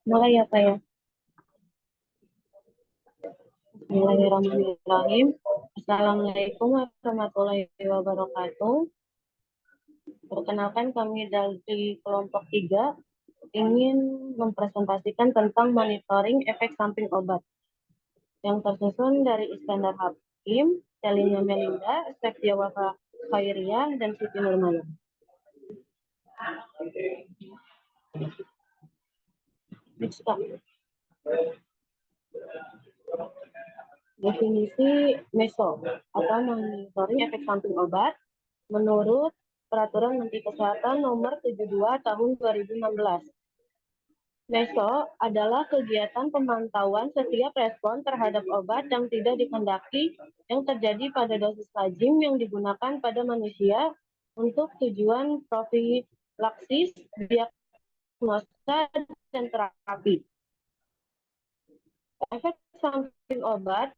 Mulai ya, Pak ya. Bismillahirrahmanirrahim. Assalamualaikum warahmatullahi wabarakatuh. Perkenalkan kami dari kelompok 3 ingin mempresentasikan tentang monitoring efek samping obat yang tersusun dari Iskandar Hakim, Celina Melinda, Stefia Wafa Khairia, dan Siti Nurmana. Next, Pak. Definisi MESO atau monitoring efek samping obat menurut Peraturan Menteri Kesehatan Nomor 72 Tahun 2016. MESO adalah kegiatan pemantauan setiap respon terhadap obat yang tidak dikehendaki yang terjadi pada dosis lazim yang digunakan pada manusia untuk tujuan profilaksis, diagnosa, dan terapi. Efek samping obat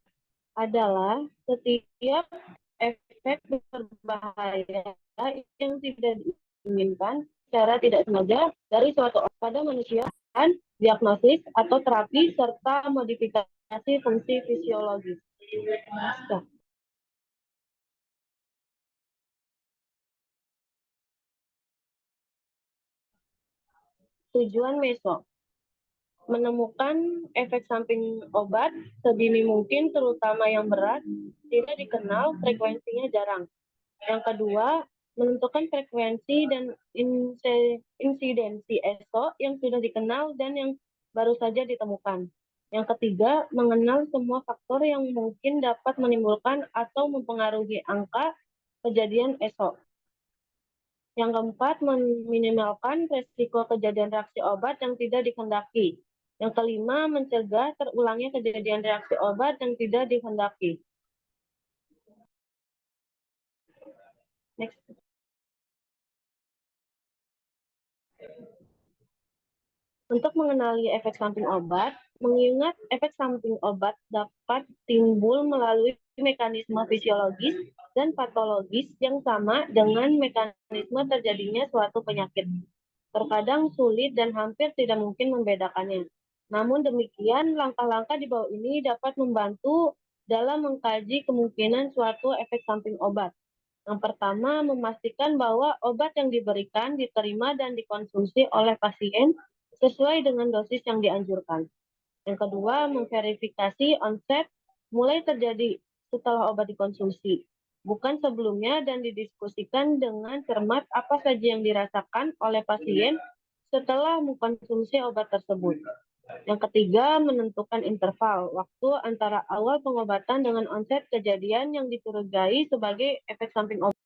adalah setiap efek berbahaya yang tidak diinginkan secara tidak sengaja dari suatu obat pada manusia, diagnosis atau terapi, serta modifikasi fungsi fisiologis. Tujuan MESO menemukan efek samping obat sedini mungkin, terutama yang berat, tidak dikenal, frekuensinya jarang. Yang kedua, menentukan frekuensi dan insidensi ESO yang sudah dikenal dan yang baru saja ditemukan. Yang ketiga, mengenal semua faktor yang mungkin dapat menimbulkan atau mempengaruhi angka kejadian ESO. Yang keempat, meminimalkan resiko kejadian reaksi obat yang tidak dikehendaki. Yang kelima, mencegah terulangnya kejadian reaksi obat yang tidak dikehendaki. Next. Untuk mengenali efek samping obat, mengingat efek samping obat dapat timbul melalui mekanisme fisiologis dan patologis yang sama dengan mekanisme terjadinya suatu penyakit. Terkadang sulit dan hampir tidak mungkin membedakannya. Namun demikian, langkah-langkah di bawah ini dapat membantu dalam mengkaji kemungkinan suatu efek samping obat. Yang pertama, memastikan bahwa obat yang diberikan, diterima, dan dikonsumsi oleh pasien sesuai dengan dosis yang dianjurkan. Yang kedua, memverifikasi onset mulai terjadi setelah obat dikonsumsi, bukan sebelumnya, dan didiskusikan dengan cermat apa saja yang dirasakan oleh pasien setelah mengkonsumsi obat tersebut. Yang ketiga, menentukan interval waktu antara awal pengobatan dengan onset kejadian yang dicurigai sebagai efek samping obat.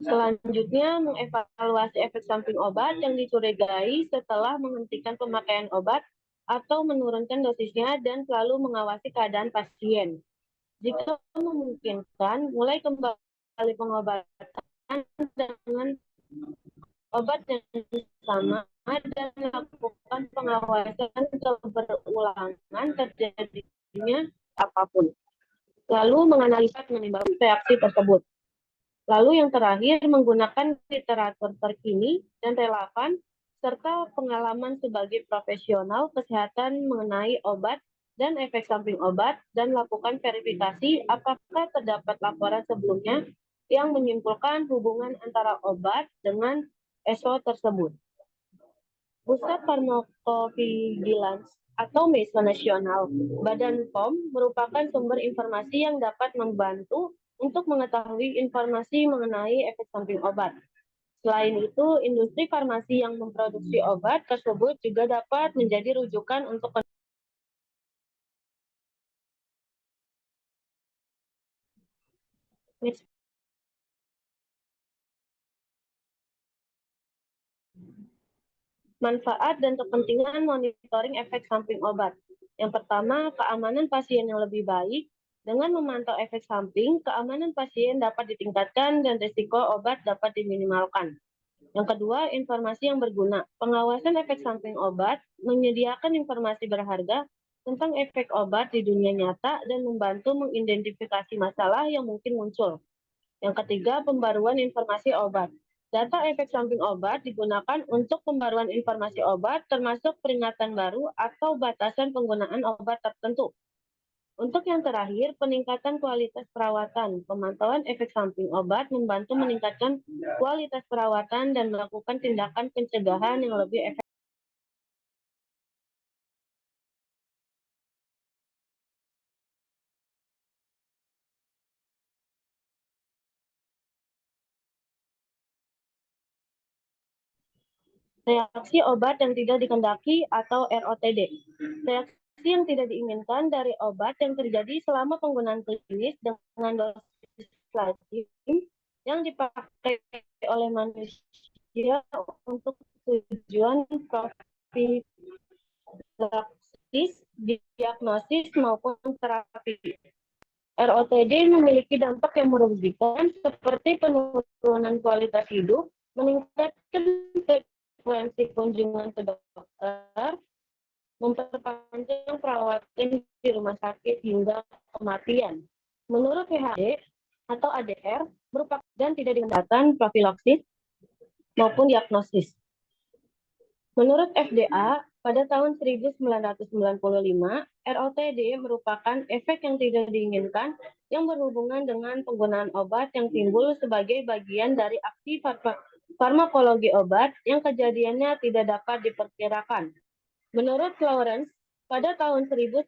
Selanjutnya, mengevaluasi efek samping obat yang dicurigai setelah menghentikan pemakaian obat atau menurunkan dosisnya, dan selalu mengawasi keadaan pasien. Jika memungkinkan, mulai kembali pengobatan dengan obat yang sama dan lakukan pengawasan keberulangan terjadinya apapun. Lalu menganalisa penyebab reaksi tersebut. Lalu yang terakhir, menggunakan literatur terkini dan relevan serta pengalaman sebagai profesional kesehatan mengenai obat dan efek samping obat, dan lakukan verifikasi apakah terdapat laporan sebelumnya yang menyimpulkan hubungan antara obat dengan ESO tersebut. Pusat Farmakovigilans atau MESO Nasional, Badan POM, merupakan sumber informasi yang dapat membantu untuk mengetahui informasi mengenai efek samping obat. Selain itu, industri farmasi yang memproduksi obat tersebut juga dapat menjadi rujukan untuk manfaat dan kepentingan monitoring efek samping obat. Yang pertama, keamanan pasien yang lebih baik. Dengan memantau efek samping, keamanan pasien dapat ditingkatkan dan risiko obat dapat diminimalkan. Yang kedua, informasi yang berguna. Pengawasan efek samping obat menyediakan informasi berharga tentang efek obat di dunia nyata dan membantu mengidentifikasi masalah yang mungkin muncul. Yang ketiga, pembaruan informasi obat. Data efek samping obat digunakan untuk pembaruan informasi obat, termasuk peringatan baru atau batasan penggunaan obat tertentu. Untuk yang terakhir, peningkatan kualitas perawatan. Pemantauan efek samping obat membantu meningkatkan kualitas perawatan dan melakukan tindakan pencegahan yang lebih efektif. Reaksi obat yang tidak dikehendaki atau ROTD. Reaksi yang tidak diinginkan dari obat yang terjadi selama penggunaan klinis dengan dosis lazim yang dipakai oleh manusia untuk tujuan profilaksis, diagnosis, maupun terapi. ROTD memiliki dampak yang merugikan seperti penurunan kualitas hidup, meningkatkan frekuensi kunjungan ke dokter, memperpanjang perawatan di rumah sakit hingga kematian. Menurut WHO atau ADR, merupakan dan tidak dikendalikan profilaksis maupun diagnosis. Menurut FDA, pada tahun 1995, ROTD merupakan efek yang tidak diinginkan yang berhubungan dengan penggunaan obat yang timbul sebagai bagian dari aksi farmakologi obat yang kejadiannya tidak dapat diperkirakan. Menurut Lawrence, pada tahun 1998,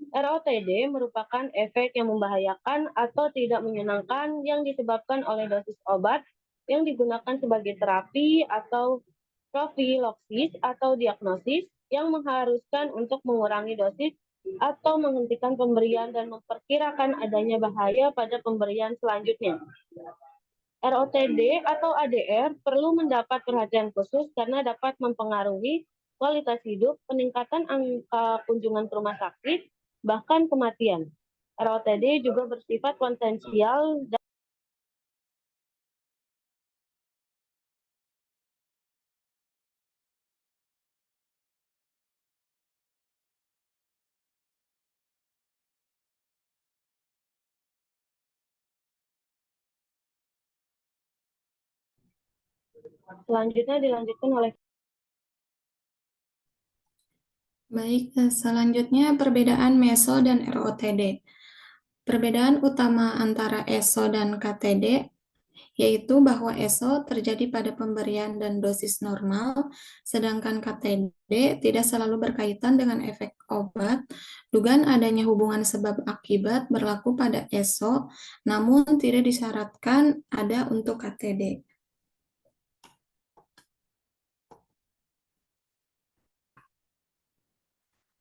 ROTD merupakan efek yang membahayakan atau tidak menyenangkan yang disebabkan oleh dosis obat yang digunakan sebagai terapi atau profilaksis atau diagnosis yang mengharuskan untuk mengurangi dosis atau menghentikan pemberian dan memperkirakan adanya bahaya pada pemberian selanjutnya. ROTD atau ADR perlu mendapat perhatian khusus karena dapat mempengaruhi kualitas hidup, peningkatan angka kunjungan ke rumah sakit, bahkan kematian. ROTD juga bersifat potensial dan selanjutnya dilanjutkan oleh Baik, selanjutnya perbedaan meso dan ROTD. Perbedaan utama antara ESO dan KTD yaitu bahwa ESO terjadi pada pemberian dan dosis normal, sedangkan KTD tidak selalu berkaitan dengan efek obat. Dugaan adanya hubungan sebab akibat berlaku pada ESO, namun tidak disyaratkan ada untuk KTD.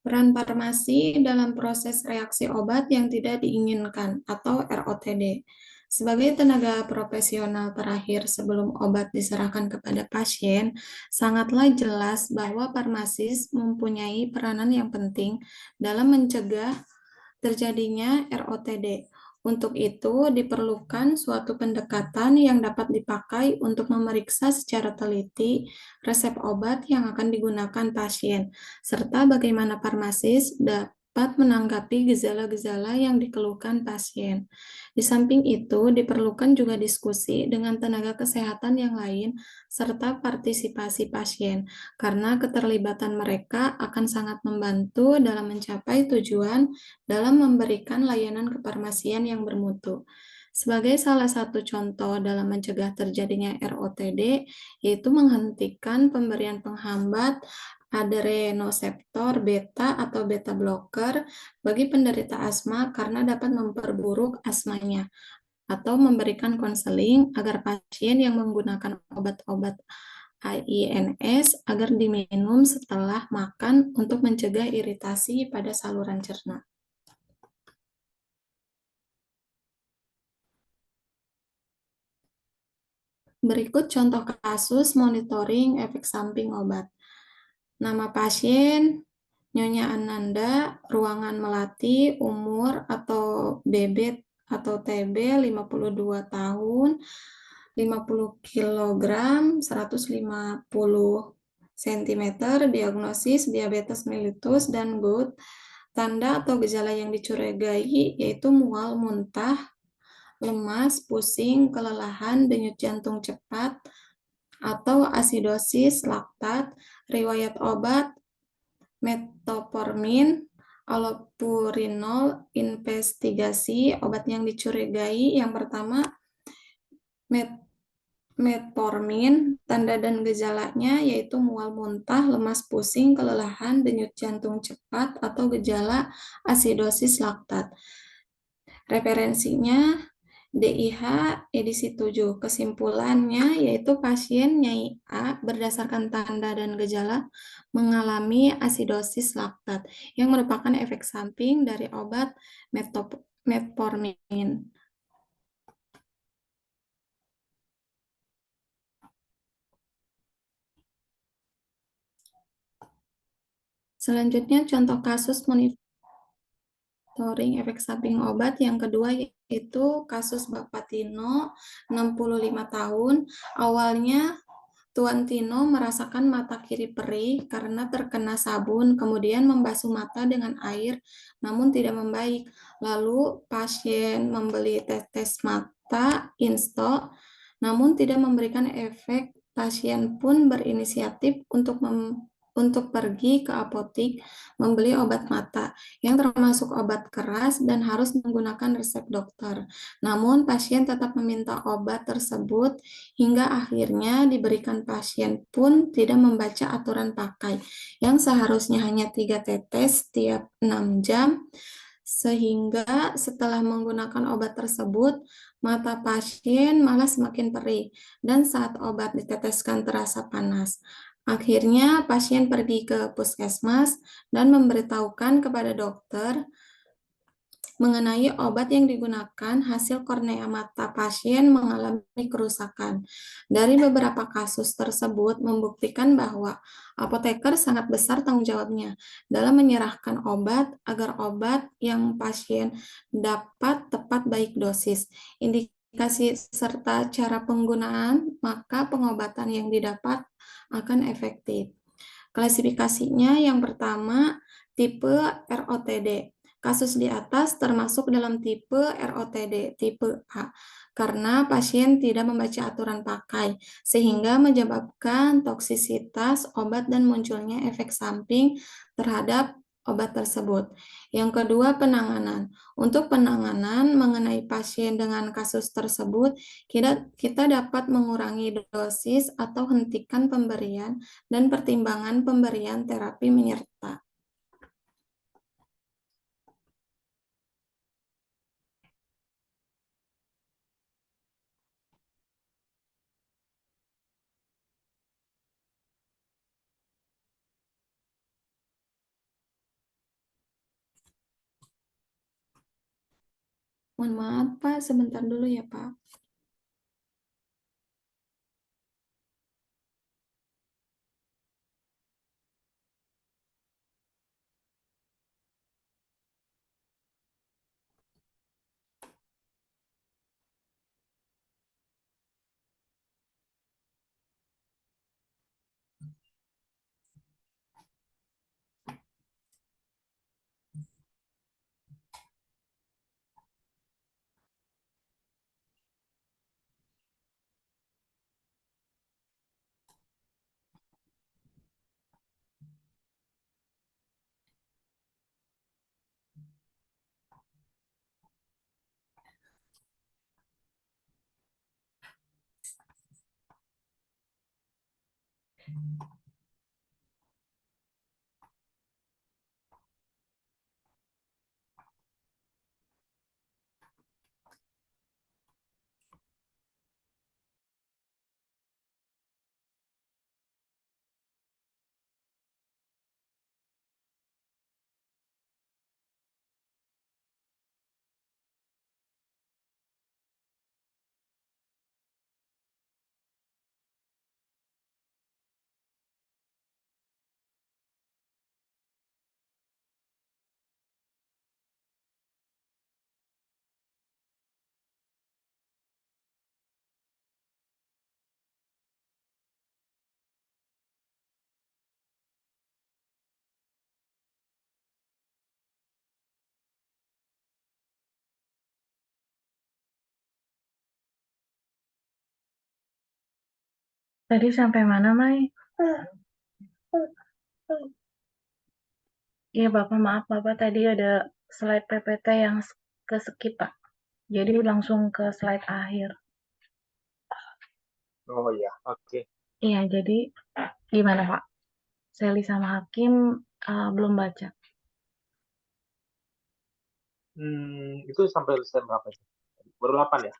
Peran farmasi dalam proses reaksi obat yang tidak diinginkan atau ROTD. Sebagai tenaga profesional terakhir sebelum obat diserahkan kepada pasien, sangatlah jelas bahwa farmasis mempunyai peranan yang penting dalam mencegah terjadinya ROTD. Untuk itu, diperlukan suatu pendekatan yang dapat dipakai untuk memeriksa secara teliti resep obat yang akan digunakan pasien, serta bagaimana farmasis dapat menanggapi gejala-gejala yang dikeluhkan pasien. Di samping itu, diperlukan juga diskusi dengan tenaga kesehatan yang lain serta partisipasi pasien, karena keterlibatan mereka akan sangat membantu dalam mencapai tujuan dalam memberikan layanan kefarmasian yang bermutu. Sebagai salah satu contoh dalam mencegah terjadinya ROTD, yaitu menghentikan pemberian penghambat adrenoseptor beta atau beta blocker bagi penderita asma karena dapat memperburuk asmanya, atau memberikan konseling agar pasien yang menggunakan obat-obat AINS agar diminum setelah makan untuk mencegah iritasi pada saluran cerna. Berikut contoh kasus monitoring efek samping obat. Nama pasien, Nyonya Ananda, ruangan Melati, umur atau BB atau TB 52 tahun, 50 kg, 150 cm, diagnosis diabetes mellitus dan GUT. Tanda atau gejala yang dicurigai yaitu mual, muntah, lemas, pusing, kelelahan, denyut jantung cepat, atau asidosis laktat, riwayat obat, metformin, allopurinol, investigasi, obat yang dicurigai, yang pertama, metformin, tanda dan gejalanya yaitu mual muntah, lemas pusing, kelelahan, denyut jantung cepat, atau gejala asidosis laktat. Referensinya DIH edisi 7. Kesimpulannya yaitu pasien Nyai A berdasarkan tanda dan gejala mengalami asidosis laktat yang merupakan efek samping dari obat metformin. Selanjutnya contoh kasus monitoring efek samping obat yang kedua yaitu kasus Bapak Tino, 65 tahun. Awalnya Tuan Tino merasakan mata kiri perih karena terkena sabun, kemudian membasuh mata dengan air, namun tidak membaik. Lalu pasien membeli tetes mata Insto, namun tidak memberikan efek. Pasien pun berinisiatif untuk pergi ke apotik membeli obat mata yang termasuk obat keras dan harus menggunakan resep dokter. Namun pasien tetap meminta obat tersebut hingga akhirnya diberikan. Pasien pun tidak membaca aturan pakai yang seharusnya hanya 3 tetes setiap 6 jam, sehingga setelah menggunakan obat tersebut, mata pasien malah semakin perih dan saat obat diteteskan terasa panas. Akhirnya pasien pergi ke puskesmas dan memberitahukan kepada dokter mengenai obat yang digunakan. Hasil kornea mata pasien mengalami kerusakan. Dari beberapa kasus tersebut membuktikan bahwa apoteker sangat besar tanggung jawabnya dalam menyerahkan obat agar obat yang pasien dapat tepat baik dosis, indikasi serta cara penggunaan, maka pengobatan yang didapat akan efektif. Klasifikasinya yang pertama, tipe ROTD. Kasus di atas termasuk dalam tipe ROTD tipe A karena pasien tidak membaca aturan pakai sehingga menyebabkan toksisitas obat dan munculnya efek samping terhadap obat tersebut. Yang kedua, penanganan. Untuk penanganan mengenai pasien dengan kasus tersebut, kita dapat mengurangi dosis atau hentikan pemberian dan pertimbangan pemberian terapi menyerta. Mohon maaf Pak, sebentar dulu ya Pak. Tadi sampai mana, Mai? Iya, Bapak, maaf, Bapak tadi ada slide PPT yang ke skip, Pak. Jadi langsung ke slide akhir. Oh iya, oke. Iya, jadi gimana, Pak? Sally sama Hakim belum baca. Itu sampai slide berapa sih? Baru 8 ya?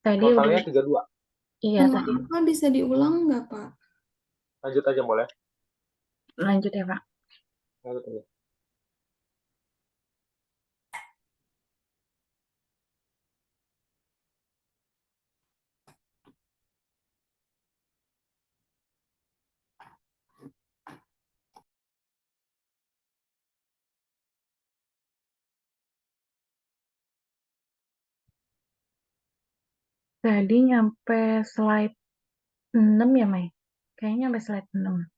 Tadi Totalnya udah, 32. iya tadi. Apa bisa diulang nggak, Pak? Lanjut aja boleh? Lanjut ya, Pak. Lanjut aja. Tadi nyampe slide 6 ya, Mai? Kayaknya nyampe slide 6.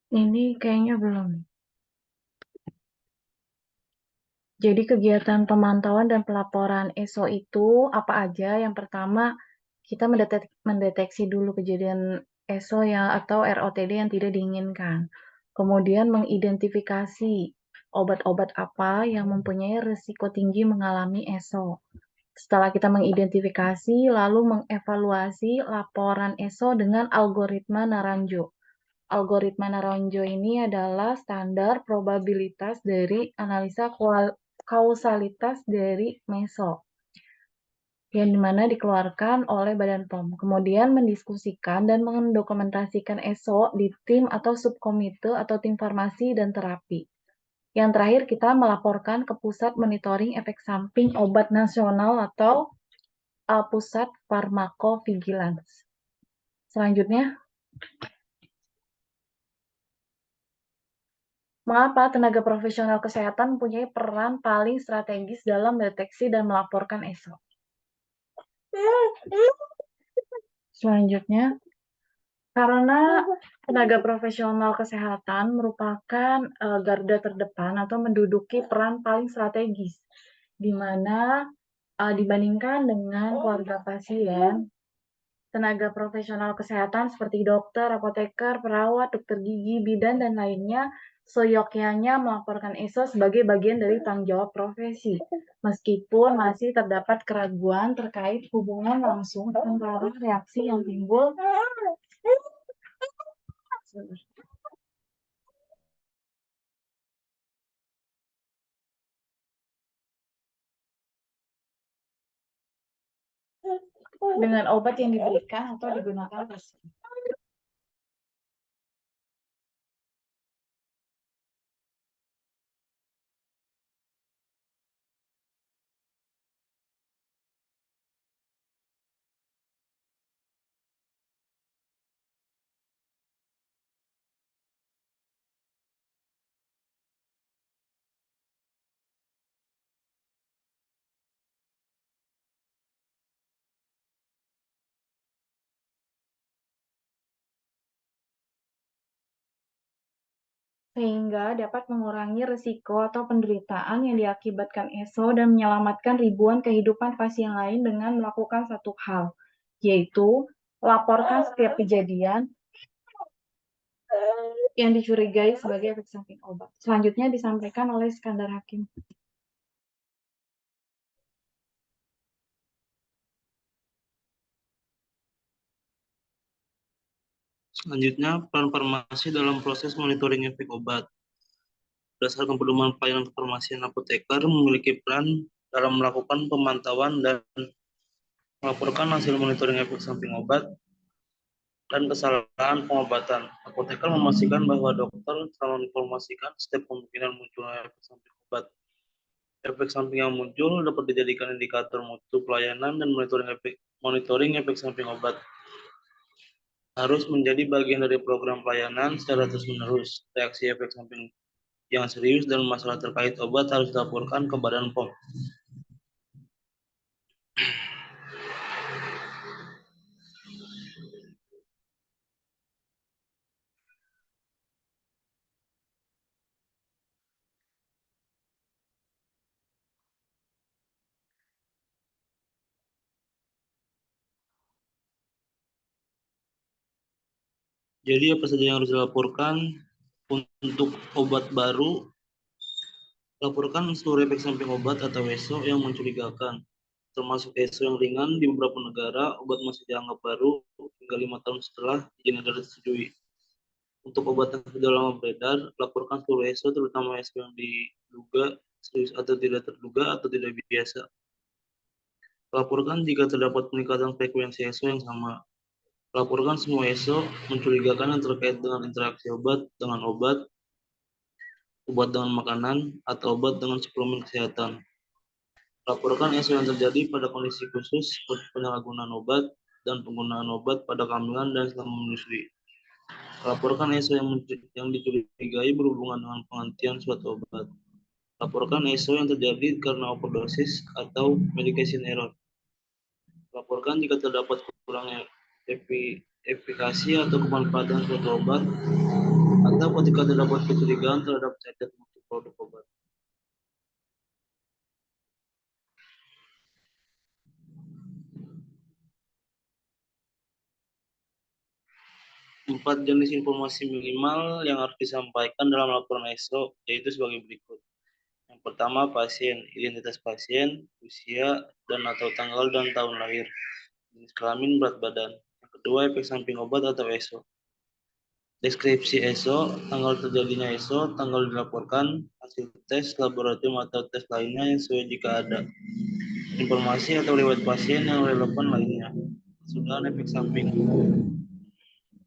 Ini kayaknya belum. Jadi kegiatan pemantauan dan pelaporan ESO itu apa aja? Yang pertama, kita mendeteksi dulu kejadian ESO yang atau ROTD yang tidak diinginkan. Kemudian mengidentifikasi obat-obat apa yang mempunyai risiko tinggi mengalami ESO. Setelah kita mengidentifikasi, lalu mengevaluasi laporan ESO dengan algoritma Naranjo. Algoritma Naranjo ini adalah standar probabilitas dari analisa kausalitas dari MESO yang dimana dikeluarkan oleh Badan POM. Kemudian mendiskusikan dan mendokumentasikan ESO di tim atau subkomite atau tim farmasi dan terapi. Yang terakhir kita melaporkan ke Pusat Monitoring Efek Samping Obat Nasional atau Pusat Farmakovigilans. Selanjutnya, mengapa tenaga profesional kesehatan mempunyai peran paling strategis dalam mendeteksi dan melaporkan ESO? Selanjutnya, karena tenaga profesional kesehatan merupakan garda terdepan atau menduduki peran paling strategis, di mana dibandingkan dengan keluarga pasien, tenaga profesional kesehatan seperti dokter, apoteker, perawat, dokter gigi, bidan, dan lainnya seyogyanya melaporkan ESO sebagai bagian dari tanggung jawab profesi, meskipun masih terdapat keraguan terkait hubungan langsung antara reaksi yang timbul dengan obat yang diberikan atau digunakan pasien. Sehingga dapat mengurangi risiko atau penderitaan yang diakibatkan ESO dan menyelamatkan ribuan kehidupan pasien lain dengan melakukan satu hal, yaitu laporkan setiap kejadian yang dicurigai sebagai efek samping obat. Selanjutnya disampaikan oleh Iskandar Hakim. Selanjutnya, peran farmasi dalam proses monitoring efek obat. Berdasarkan pedoman pelayanan kefarmasian, apoteker memiliki peran dalam melakukan pemantauan dan melaporkan hasil monitoring efek samping obat dan kesalahan pengobatan. Apoteker memastikan bahwa dokter telah menginformasikan setiap kemungkinan munculnya efek samping obat. Efek samping yang muncul dapat dijadikan indikator mutu pelayanan dan monitoring efek samping obat harus menjadi bagian dari program pelayanan secara terus-menerus. Reaksi efek samping yang serius dan masalah terkait obat harus dilaporkan ke Badan POM. Jadi apa saja yang harus dilaporkan untuk obat baru? Laporkan seluruh efek samping obat atau ESO yang mencurigakan, termasuk ESO yang ringan. Di beberapa negara, obat masih dianggap baru hingga 5 tahun setelah izin edar disetujui. Untuk obat yang sudah lama beredar, laporkan seluruh ESO, terutama ESO yang diduga serius atau tidak terduga atau tidak biasa. Laporkan jika terdapat peningkatan frekuensi ESO yang sama. Laporkan semua ESO mencurigakan yang terkait dengan interaksi obat dengan obat dengan makanan, atau obat dengan suplemen kesehatan. Laporkan ESO yang terjadi pada kondisi khusus seperti penyalahgunaan obat dan penggunaan obat pada kehamilan dan selama menyusui. Laporkan ESO yang dicurigai berhubungan dengan penghentian suatu obat. Laporkan ESO yang terjadi karena overdosis atau medication error. Laporkan jika terdapat kurangnya efikasi atau kemanfaatan suatu obat, atau ketika terdapat kecurigaan terhadap cacat mutu produk obat. Empat jenis informasi minimal yang harus disampaikan dalam laporan ESO yaitu sebagai berikut. Yang pertama, pasien, identitas pasien, usia, dan atau tanggal dan tahun lahir, jenis kelamin, berat badan. Yang kedua, efek samping obat atau ESO. Deskripsi ESO, tanggal terjadinya ESO, tanggal dilaporkan, hasil tes, laboratorium atau tes lainnya yang sesuai jika ada. Informasi atau riwayat pasien yang relevan lainnya. Kesudahan efek samping.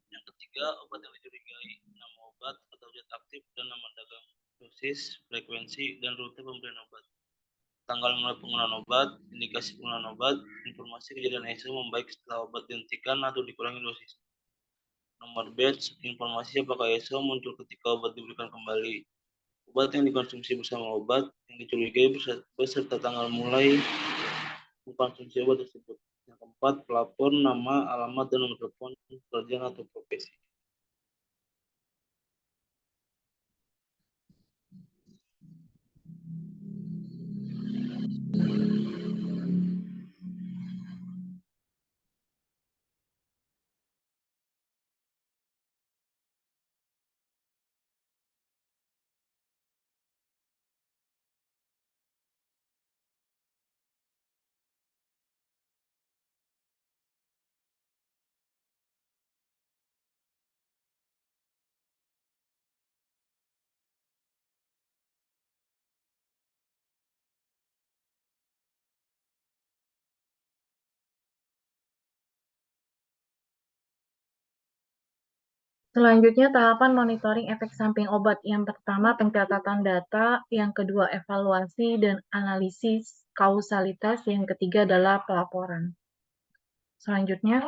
Yang ketiga, obat yang dicurigai, nama obat atau zat aktif dan nama dagang, dosis, frekuensi, dan rute pemberian obat. Tanggal mulai penggunaan obat, indikasi penggunaan obat, informasi kejadian ESO membaik setelah obat dihentikan atau dikurangi dosis. Nomor batch, informasi apakah ESO muncul ketika obat diberikan kembali. Obat yang dikonsumsi bersama obat yang dicurigai beserta tanggal mulai mengkonsumsi obat tersebut. Yang keempat, pelapor, nama, alamat, dan nomor telepon, pekerjaan atau profesi. Selanjutnya, tahapan monitoring efek samping obat. Yang pertama, pencatatan data. Yang kedua, evaluasi dan analisis kausalitas. Yang ketiga adalah pelaporan. Selanjutnya,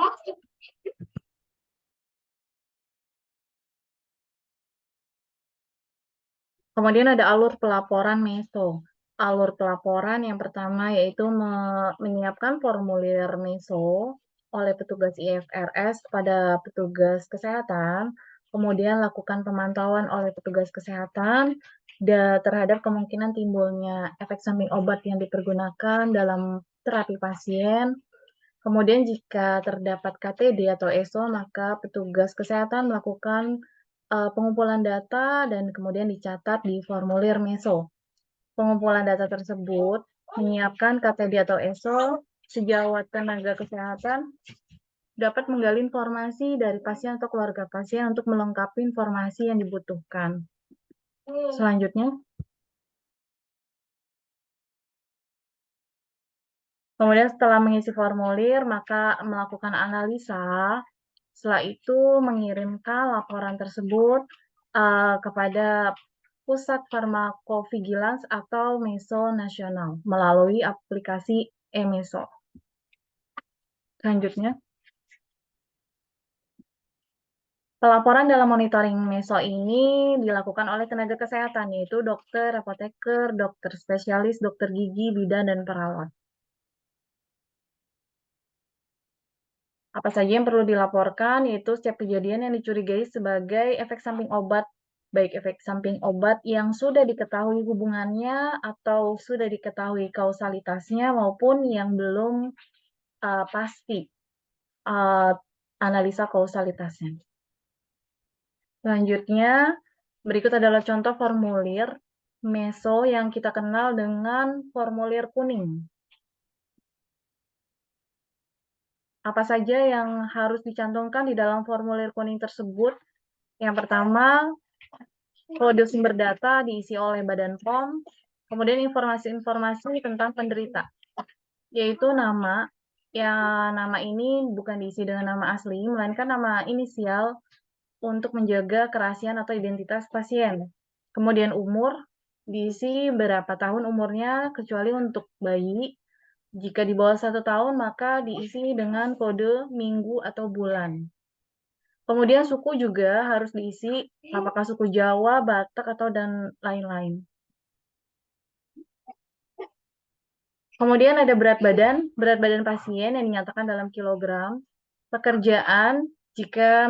kemudian ada alur pelaporan MESO. Alur pelaporan yang pertama yaitu menyiapkan formulir MESO oleh petugas IFRS kepada petugas kesehatan, kemudian lakukan pemantauan oleh petugas kesehatan terhadap kemungkinan timbulnya efek samping obat yang dipergunakan dalam terapi pasien. Kemudian jika terdapat KTD atau ESO, maka petugas kesehatan melakukan pengumpulan data dan kemudian dicatat di formulir MESO. Pengumpulan data tersebut menyiapkan KTD atau ESO, sejawat tenaga kesehatan dapat menggali informasi dari pasien atau keluarga pasien untuk melengkapi informasi yang dibutuhkan. Selanjutnya, kemudian setelah mengisi formulir, maka melakukan analisa. Setelah itu mengirimkan laporan tersebut kepada Pusat Farmakovigilans atau MESO Nasional melalui aplikasi eMESO. Selanjutnya, pelaporan dalam monitoring MESO ini dilakukan oleh tenaga kesehatan, yaitu dokter, apoteker, dokter spesialis, dokter gigi, bidan, dan perawat. Apa saja yang perlu dilaporkan, yaitu setiap kejadian yang dicurigai sebagai efek samping obat, baik efek samping obat yang sudah diketahui hubungannya atau sudah diketahui kausalitasnya maupun yang belum pasti analisa kausalitasnya. Selanjutnya, berikut adalah contoh formulir meso yang kita kenal dengan formulir kuning. Apa saja yang harus dicantumkan di dalam formulir kuning tersebut? Yang pertama, kode sumber data diisi oleh badan POM, kemudian informasi-informasi tentang penderita, yaitu nama, nama ini bukan diisi dengan nama asli, melainkan nama inisial untuk menjaga kerahasiaan atau identitas pasien. Kemudian umur, diisi berapa tahun umurnya, kecuali untuk bayi. Jika di bawah 1 tahun, maka diisi dengan kode minggu atau bulan. Kemudian suku juga harus diisi, apakah suku Jawa, Batak, atau dan lain-lain. Kemudian ada berat badan pasien yang dinyatakan dalam kilogram. Pekerjaan, jika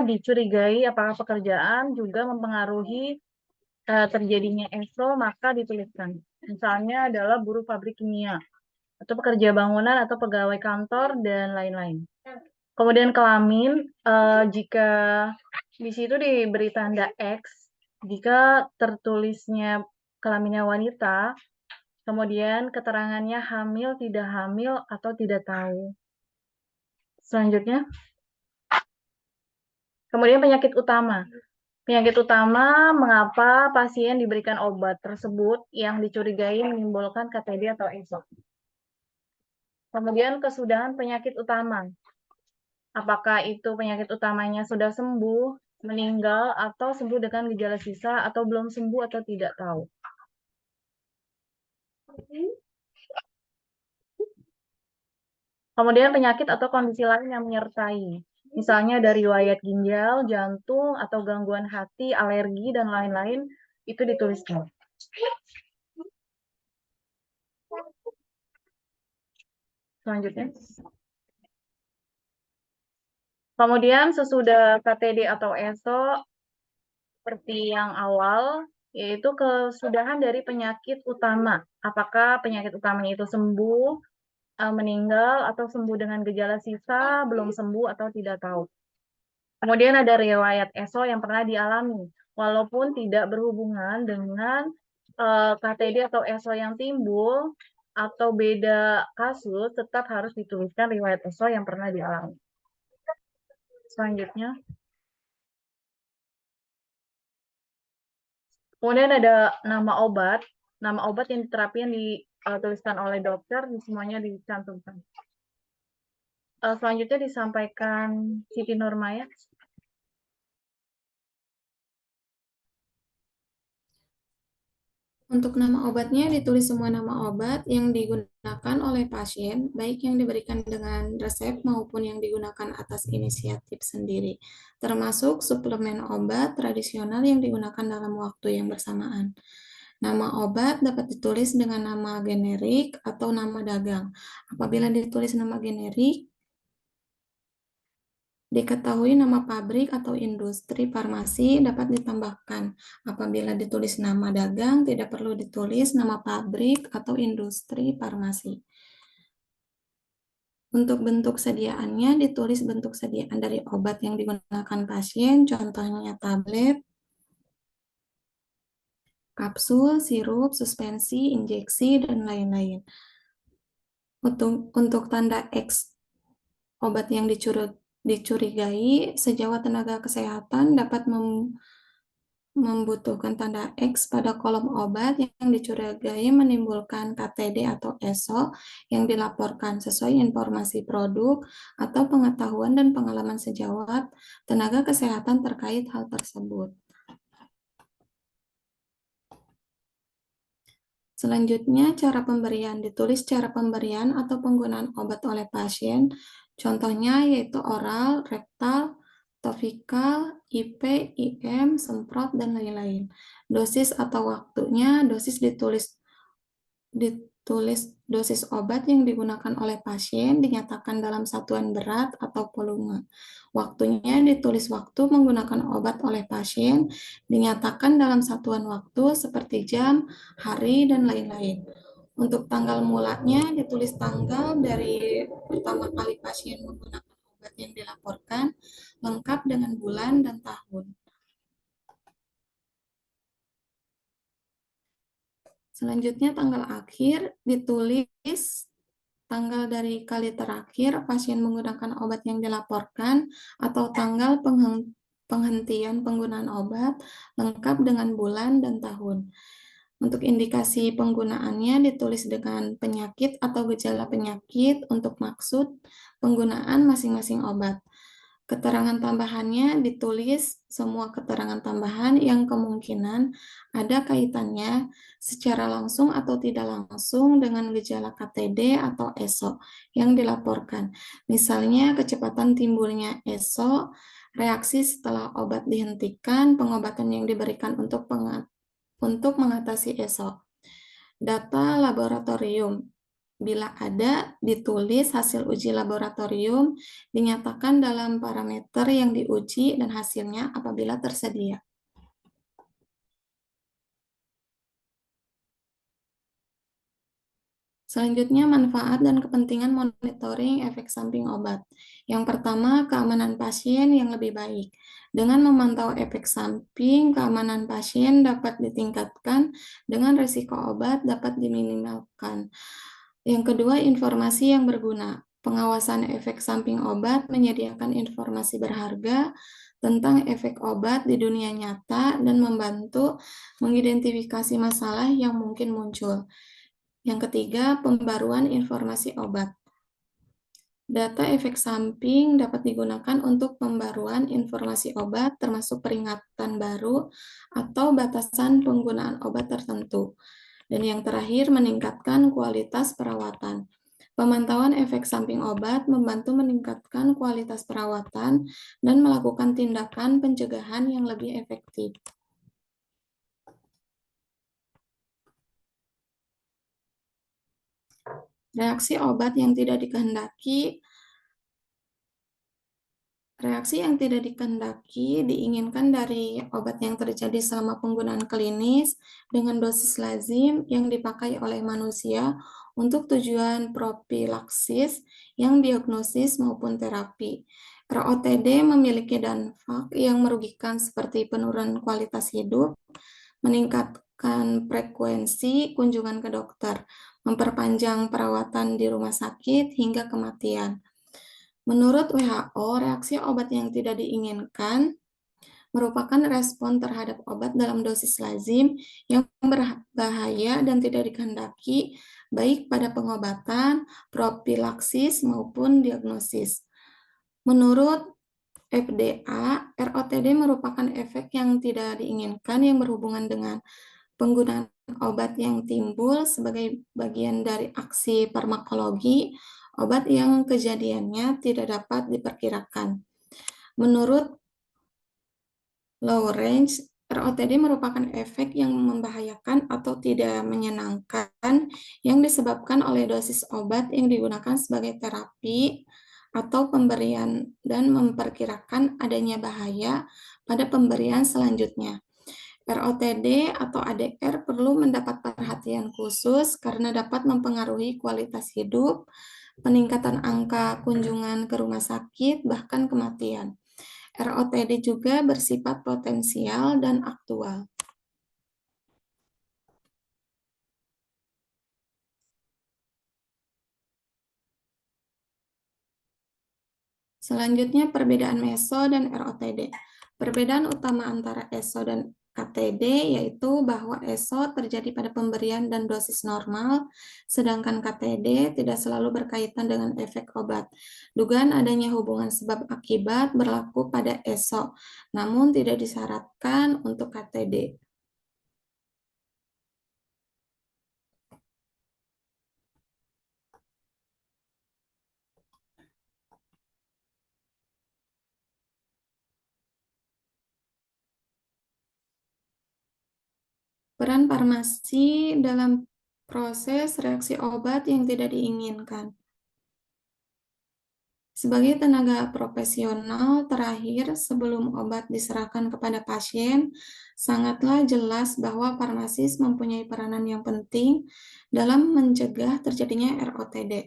dicurigai apakah pekerjaan juga mempengaruhi terjadinya ESO, maka dituliskan. Misalnya adalah buruh pabrik kimia, atau pekerja bangunan, atau pegawai kantor, dan lain-lain. Kemudian kelamin, jika di situ diberi tanda X, jika tertulisnya kelaminnya wanita, kemudian keterangannya hamil, tidak hamil, atau tidak tahu. Selanjutnya, kemudian penyakit utama. Penyakit utama, mengapa pasien diberikan obat tersebut yang dicurigai menimbulkan KTD atau ESO. Kemudian kesudahan penyakit utama. Apakah itu penyakit utamanya sudah sembuh, meninggal, atau sembuh dengan gejala sisa, atau belum sembuh, atau tidak tahu. Kemudian penyakit atau kondisi lain yang menyertai. Misalnya dari riwayat ginjal, jantung, atau gangguan hati, alergi, dan lain-lain, itu dituliskan. Selanjutnya. Kemudian sesudah KTD atau ESO, seperti yang awal, yaitu kesudahan dari penyakit utama. Apakah penyakit utamanya itu sembuh, meninggal, atau sembuh dengan gejala sisa, belum sembuh, atau tidak tahu. Kemudian ada riwayat ESO yang pernah dialami, walaupun tidak berhubungan dengan KTD atau ESO yang timbul, atau beda kasus, tetap harus dituliskan riwayat ESO yang pernah dialami. Selanjutnya. Kemudian ada nama obat yang diterapi yang dituliskan oleh dokter, semuanya dicantumkan. Selanjutnya disampaikan Siti Nurmaya. Untuk nama obatnya ditulis semua nama obat yang digunakan oleh pasien, baik yang diberikan dengan resep maupun yang digunakan atas inisiatif sendiri, termasuk suplemen obat tradisional yang digunakan dalam waktu yang bersamaan. Nama obat dapat ditulis dengan nama generik atau nama dagang. Apabila ditulis nama generik, diketahui nama pabrik atau industri farmasi dapat ditambahkan. Apabila ditulis nama dagang, tidak perlu ditulis nama pabrik atau industri farmasi. Untuk bentuk sediaannya, ditulis bentuk sediaan dari obat yang digunakan pasien, contohnya tablet, kapsul, sirup, suspensi, injeksi, dan lain-lain. Untuk tanda X obat yang dicurigai, sejawat tenaga kesehatan dapat membutuhkan tanda X pada kolom obat yang dicurigai menimbulkan KTD atau ESO yang dilaporkan sesuai informasi produk atau pengetahuan dan pengalaman sejawat tenaga kesehatan terkait hal tersebut. Selanjutnya, cara pemberian. Ditulis cara pemberian atau penggunaan obat oleh pasien. Contohnya yaitu oral, rektal, topikal, IP, IM, semprot, dan lain-lain. Dosis atau waktunya, dosis ditulis dosis obat yang digunakan oleh pasien dinyatakan dalam satuan berat atau volume. Waktunya ditulis waktu menggunakan obat oleh pasien dinyatakan dalam satuan waktu seperti jam, hari, dan lain-lain. Untuk tanggal mulanya ditulis tanggal dari pertama kali pasien menggunakan obat yang dilaporkan, lengkap dengan bulan dan tahun. Selanjutnya tanggal akhir ditulis tanggal dari kali terakhir pasien menggunakan obat yang dilaporkan atau tanggal penghentian penggunaan obat lengkap dengan bulan dan tahun. Untuk indikasi penggunaannya ditulis dengan penyakit atau gejala penyakit untuk maksud penggunaan masing-masing obat. Keterangan tambahannya ditulis semua keterangan tambahan yang kemungkinan ada kaitannya secara langsung atau tidak langsung dengan gejala KTD atau ESO yang dilaporkan. Misalnya kecepatan timbulnya ESO, reaksi setelah obat dihentikan, pengobatan yang diberikan untuk mengatasi ESO. Data laboratorium. Bila ada, ditulis hasil uji laboratorium, dinyatakan dalam parameter yang diuji dan hasilnya apabila tersedia. Selanjutnya, manfaat dan kepentingan monitoring efek samping obat. Yang pertama, keamanan pasien yang lebih baik. Dengan memantau efek samping, keamanan pasien dapat ditingkatkan dengan risiko obat dapat diminimalkan. Yang kedua, informasi yang berguna. Pengawasan efek samping obat menyediakan informasi berharga tentang efek obat di dunia nyata dan membantu mengidentifikasi masalah yang mungkin muncul. Yang ketiga, pembaruan informasi obat. Data efek samping dapat digunakan untuk pembaruan informasi obat termasuk peringatan baru atau batasan penggunaan obat tertentu. Dan yang terakhir, meningkatkan kualitas perawatan. Pemantauan efek samping obat membantu meningkatkan kualitas perawatan dan melakukan tindakan pencegahan yang lebih efektif. Reaksi obat yang tidak dikehendaki. Reaksi yang tidak dikehendaki diinginkan dari obat yang terjadi selama penggunaan klinis dengan dosis lazim yang dipakai oleh manusia untuk tujuan propilaksis yang diagnosis maupun terapi. ROTD memiliki dampak yang merugikan seperti penurunan kualitas hidup, meningkatkan frekuensi kunjungan ke dokter, memperpanjang perawatan di rumah sakit, hingga kematian. Menurut WHO, reaksi obat yang tidak diinginkan merupakan respon terhadap obat dalam dosis lazim yang berbahaya dan tidak dikehendaki baik pada pengobatan, propilaksis, maupun diagnosis. Menurut FDA, ROTD merupakan efek yang tidak diinginkan yang berhubungan dengan penggunaan obat yang timbul sebagai bagian dari aksi farmakologi, obat yang kejadiannya tidak dapat diperkirakan. Menurut Lawrence, ROTD merupakan efek yang membahayakan atau tidak menyenangkan yang disebabkan oleh dosis obat yang digunakan sebagai terapi atau pemberian dan memperkirakan adanya bahaya pada pemberian selanjutnya. ROTD atau ADR perlu mendapat perhatian khusus karena dapat mempengaruhi kualitas hidup, peningkatan angka kunjungan ke rumah sakit, bahkan kematian. ROTD juga bersifat potensial dan aktual. Selanjutnya, perbedaan meso dan ROTD. Perbedaan utama antara ESO dan KTD yaitu bahwa ESO terjadi pada pemberian dan dosis normal, sedangkan KTD tidak selalu berkaitan dengan efek obat. Dugaan adanya hubungan sebab akibat berlaku pada ESO, namun tidak disyaratkan untuk KTD. Peran farmasi dalam proses reaksi obat yang tidak diinginkan. Sebagai tenaga profesional terakhir sebelum obat diserahkan kepada pasien, sangatlah jelas bahwa farmasis mempunyai peranan yang penting dalam mencegah terjadinya ROTD.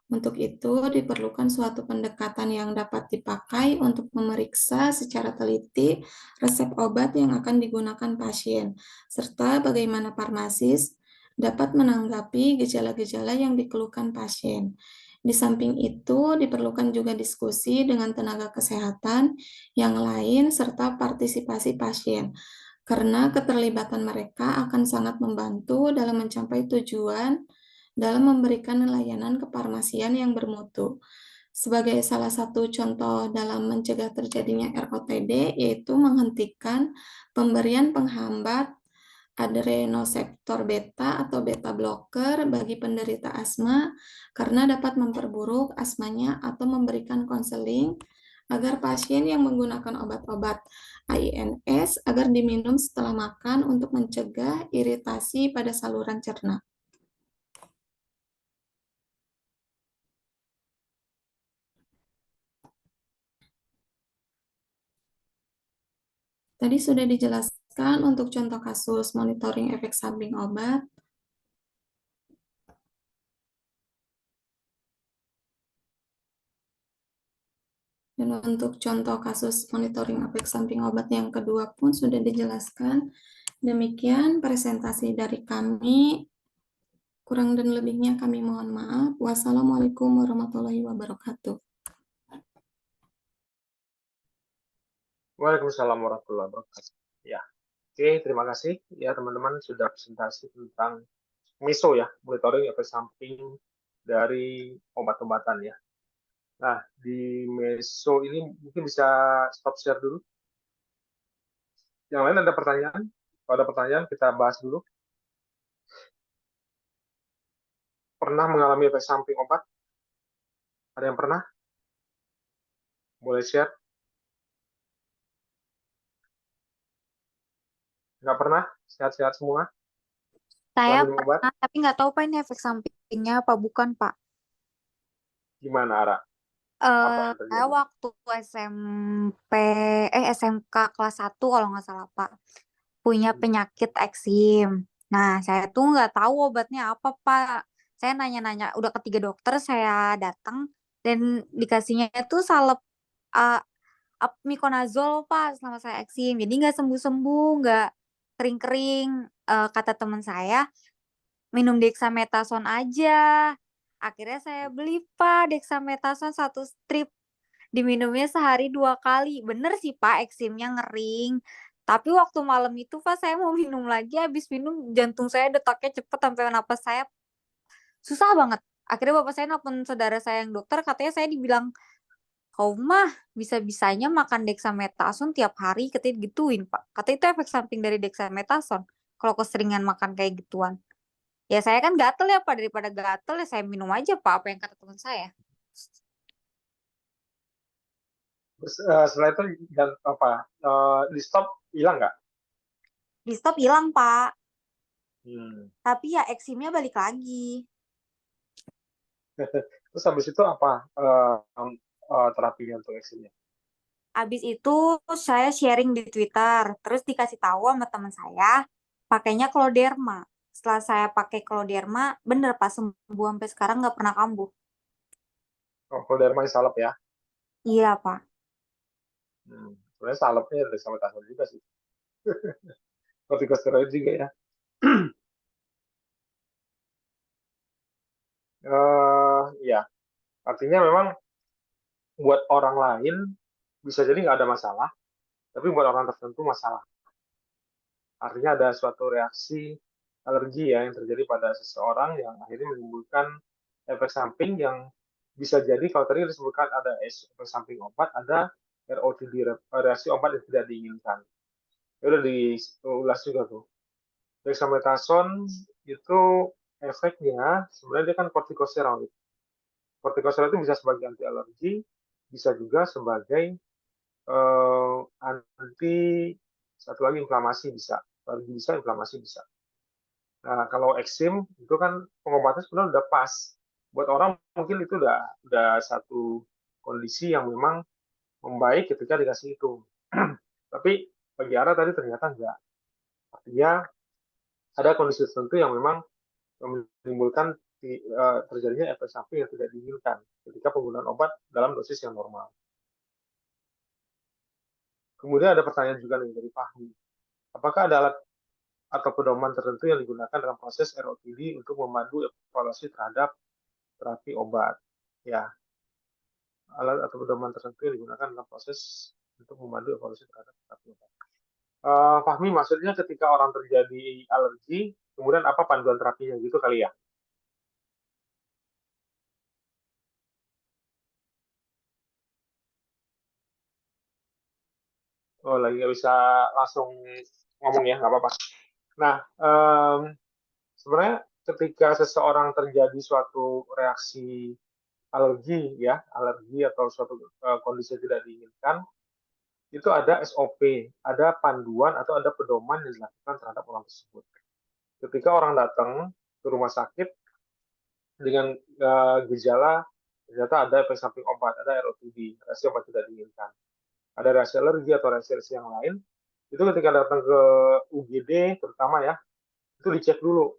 Untuk itu, diperlukan suatu pendekatan yang dapat dipakai untuk memeriksa secara teliti resep obat yang akan digunakan pasien, serta bagaimana farmasis dapat menanggapi gejala-gejala yang dikeluhkan pasien. Di samping itu, diperlukan juga diskusi dengan tenaga kesehatan yang lain serta partisipasi pasien, karena keterlibatan mereka akan sangat membantu dalam mencapai tujuan dalam memberikan layanan kefarmasian yang bermutu. Sebagai salah satu contoh dalam mencegah terjadinya ROTD, yaitu menghentikan pemberian penghambat adrenoseptor beta atau beta blocker bagi penderita asma karena dapat memperburuk asmanya atau memberikan konseling agar pasien yang menggunakan obat-obat AINS agar diminum setelah makan untuk mencegah iritasi pada saluran cerna. Tadi sudah dijelaskan untuk contoh kasus monitoring efek samping obat. Dan untuk contoh kasus monitoring efek samping obat yang kedua pun sudah dijelaskan. Demikian presentasi dari kami. Kurang dan lebihnya kami mohon maaf. Wassalamualaikum warahmatullahi wabarakatuh. Waalaikumsalam warahmatullahi wabarakatuh. Ya, oke, terima kasih ya teman-teman sudah presentasi tentang MISO ya, monitoring efek samping dari obat-obatan ya. Nah, di MISO ini mungkin bisa stop share dulu. Yang lain ada pertanyaan? Kalau ada pertanyaan kita bahas dulu. Pernah mengalami efek samping obat? Ada yang pernah? Boleh share? Nggak pernah? Sehat-sehat semua? Saya Setelah minum obat? pernah, tapi nggak tahu Pak ini efek sampingnya apa bukan Pak. Gimana, Ara? Apa yang Saya terjadi? waktu SMK kelas 1 kalau nggak salah Pak, punya penyakit eksim. Nah, saya tuh nggak tahu obatnya apa Pak. Saya nanya-nanya, udah ketiga dokter saya datang dan dikasihnya itu salep uh, mikonazol Pak selama saya eksim. Jadi nggak sembuh-sembuh, nggak kering-kering. Kata teman saya, minum dexamethasone aja. Akhirnya saya beli Pak dexamethasone 1 strip. Diminumnya sehari 2 kali. Bener sih Pak eksimnya ngering. Tapi waktu malam itu Pak saya mau minum lagi. Habis minum jantung saya detaknya cepet sampai napas saya susah banget. Akhirnya bapak saya nelfon saudara saya yang dokter. Katanya saya dibilang, kau mah bisa-bisanya makan dexamethasone tiap hari. Katanya gituin Pak. Katanya itu efek samping dari dexamethasone. Kalau keseringan makan kayak gituan. Ya saya kan gatel ya Pak, daripada gatel ya saya minum aja Pak apa yang kata teman saya. Terus, setelah itu dan apa? Di stop hilang nggak? Di stop hilang Pak, Tapi tapi ya eksimnya balik lagi. terus habis itu apa terapinya untuk eksimnya? Habis itu saya sharing di Twitter, terus dikasih tahu sama teman saya, pakainya Cloderma. Setelah saya pakai Cloderma, bener Pak sembuh sampai sekarang nggak pernah kambuh. Oh, kalau derma salep ya? Iya Pak. Sebenarnya salepnya dari dexamethasone juga sih. Kortikosteroid juga ya. Ya, artinya memang buat orang lain bisa jadi nggak ada masalah, tapi buat orang tertentu masalah. Artinya ada suatu reaksi alergi ya yang terjadi pada seseorang yang akhirnya menimbulkan efek samping yang bisa jadi kalau tadi disebutkan ada efek samping obat, ada ROTD, reaksi obat yang tidak diinginkan. Ya udah diulas juga tuh. Dexamethasone itu efeknya sebenarnya dia kan kortikosteroid. Kortikosteroid itu bisa sebagai anti alergi, bisa juga sebagai anti satu lagi inflamasi bisa, alergi bisa, inflamasi bisa. Nah, kalau eksim itu kan pengobatannya sebenarnya udah pas. Buat orang mungkin itu udah satu kondisi yang memang membaik ketika dikasih itu. Tapi bagi Ara tadi ternyata enggak. Artinya ada kondisi tertentu yang memang menimbulkan terjadinya efek samping yang tidak diinginkan ketika penggunaan obat dalam dosis yang normal. Kemudian ada pertanyaan juga nih dari Fahmi. Apakah ada alat atau pedoman tertentu yang digunakan dalam proses ROTD untuk memandu evaluasi terhadap terapi obat? Ya, alat atau pedoman tertentu yang digunakan dalam proses untuk memandu evaluasi terhadap terapi obat. Fahmi, maksudnya ketika orang terjadi alergi, kemudian apa panduan terapinya gitu kali ya? Oh, lagi nggak bisa langsung ngomong ya, nggak apa-apa. Nah, sebenarnya ketika seseorang terjadi suatu reaksi alergi ya, alergi atau suatu kondisi yang tidak diinginkan, itu ada SOP, ada panduan atau ada pedoman yang dilakukan terhadap orang tersebut. Ketika orang datang ke rumah sakit dengan gejala ternyata ada efek samping obat, ada ROTD, reaksi obat tidak diinginkan, ada reaksi alergi atau reaksi yang lain, itu ketika datang ke UGD terutama ya, itu dicek dulu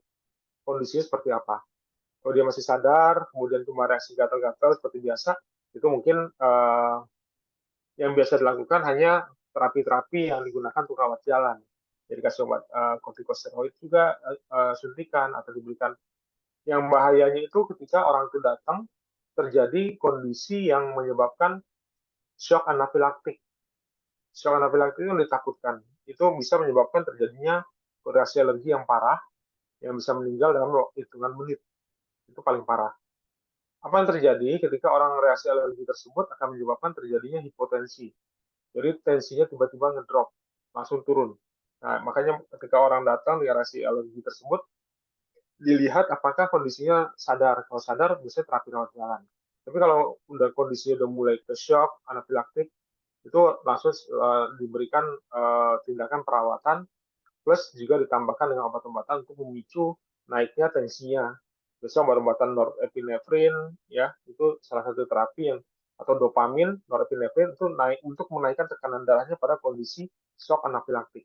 kondisinya seperti apa. Kalau dia masih sadar, kemudian cuma reaksi gatal-gatal seperti biasa, itu mungkin yang biasa dilakukan hanya terapi-terapi yang digunakan untuk rawat jalan. Jadi kasih obat kortikosteroid juga, suntikan atau diberikan. Yang bahayanya itu ketika orang itu datang terjadi kondisi yang menyebabkan shock anafilaktik. Shock anafilaktik itu yang ditakutkan. Itu bisa menyebabkan terjadinya reaksi alergi yang parah, yang bisa meninggal dalam hitungan menit. Itu paling parah. Apa yang terjadi ketika orang reaksi alergi tersebut akan menyebabkan terjadinya hipotensi. Jadi tensinya tiba-tiba ngedrop, langsung turun. Nah, makanya ketika orang datang dengan reaksi alergi tersebut, dilihat apakah kondisinya sadar. Kalau sadar, bisa terapi rawat jalan. Tapi kalau udah kondisinya udah mulai ke shock, anafilaktik, itu langsung diberikan tindakan perawatan, plus juga ditambahkan dengan obat-obatan untuk memicu naiknya tensinya. Biasanya obat-obatan norepinefrin, ya, itu salah satu terapi yang atau dopamin, norepinefrin itu naik untuk menaikkan tekanan darahnya pada kondisi shock anafilaktik.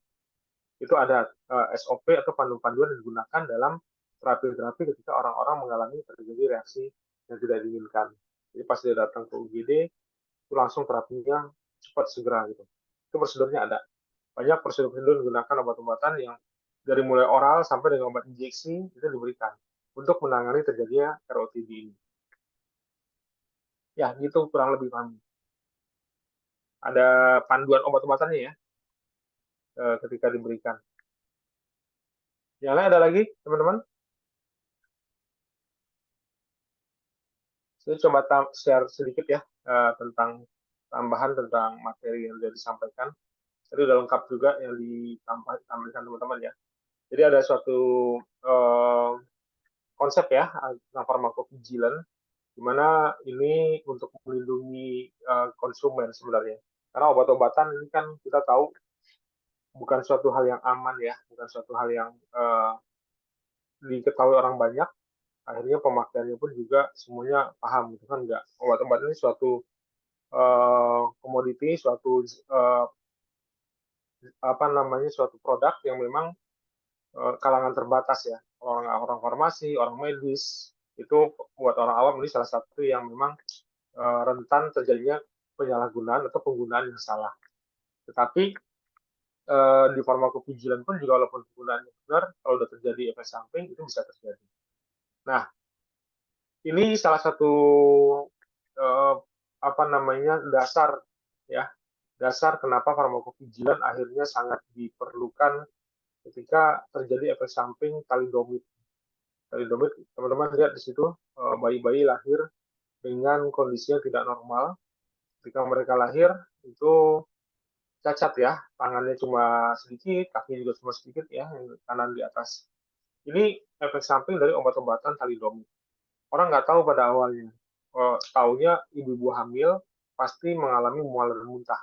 Itu ada SOP atau panduan-panduan yang digunakan dalam terapi-terapi ketika orang-orang mengalami terjadi reaksi yang tidak diinginkan. Jadi pas dia datang ke UGD, itu langsung terapinya cepat segera gitu. Itu prosedurnya ada. Banyak prosedur-prosedur digunakan obat-obatan yang dari mulai oral sampai dengan obat injeksi itu diberikan untuk menangani terjadinya ROTD ini. Ya, gitu kurang lebih paham. Ada panduan obat-obatannya ya ketika diberikan. Yang lain ada lagi, teman-teman? Saya coba share sedikit ya tentang tambahan tentang materi yang sudah disampaikan. Jadi udah lengkap juga yang ditampilkan teman-teman ya. Jadi ada suatu konsep ya tentang pharmacovigilance, di mana ini untuk melindungi konsumen sebenarnya. Karena obat-obatan ini kan kita tahu bukan suatu hal yang aman ya, bukan suatu hal yang diketahui orang banyak. Akhirnya pemakaiannya pun juga semuanya paham gitu kan, enggak. Obat-obat ini suatu komoditi, suatu suatu produk yang memang kalangan terbatas ya, orang farmasi, orang medis, itu buat orang awam ini salah satu yang memang rentan terjadinya penyalahgunaan atau penggunaan yang salah. Tetapi di pharmacovigilance pun juga walaupun penggunaannya benar, kalau sudah terjadi efek samping itu bisa terjadi. Nah, ini salah satu dasar ya, dasar kenapa pharmacovigilance akhirnya sangat diperlukan ketika terjadi efek samping thalidomid. Thalidomid, teman-teman lihat di situ bayi-bayi lahir dengan kondisi yang tidak normal. Ketika mereka lahir itu cacat ya, tangannya cuma sedikit, kaki juga cuma sedikit ya, yang kanan di atas. Ini efek samping dari obat-obatan thalidomid. Orang nggak tahu pada awalnya. Taunya ibu-ibu hamil pasti mengalami mual dan muntah.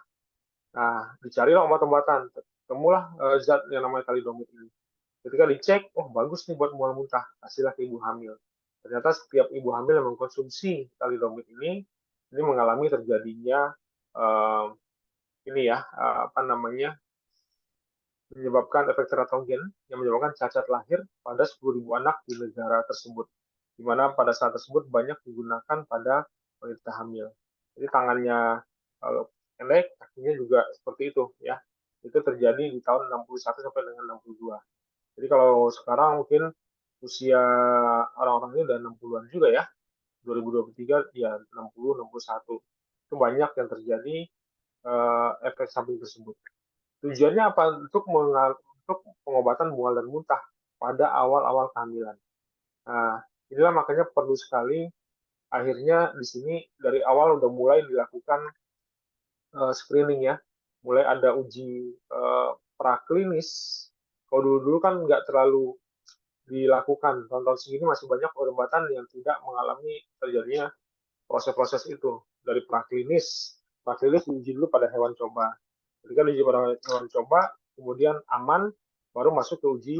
Nah, dicarilah obat-obatan, temulah zat yang namanya thalidomid ini. Ketika dicek, oh bagus nih buat mual muntah, kasihlah ke ibu hamil. Ternyata setiap ibu hamil yang mengkonsumsi thalidomid ini mengalami terjadinya menyebabkan efek teratogen yang menyebabkan cacat lahir pada 10.000 anak di negara tersebut. di mana pada saat tersebut banyak digunakan pada wanita hamil. Jadi tangannya pendek, kakinya juga seperti itu ya. Itu terjadi di tahun 61 sampai dengan 62. Jadi kalau sekarang mungkin usia orang-orang ini udah 60-an juga ya. 2023 ya 60, 61. Itu banyak yang terjadi efek samping tersebut. Tujuannya apa? Untuk pengobatan mual dan muntah pada awal-awal kehamilan. Nah, inilah makanya perlu sekali akhirnya di sini dari awal udah mulai dilakukan screening ya. Mulai ada uji praklinis. Kalau dulu-dulu kan nggak terlalu dilakukan. Tahun-tahun segini masih banyak pengobatan yang tidak mengalami terjadinya proses-proses itu. Dari praklinis diuji dulu pada hewan coba. Ketika diuji pada hewan coba, kemudian aman, baru masuk ke uji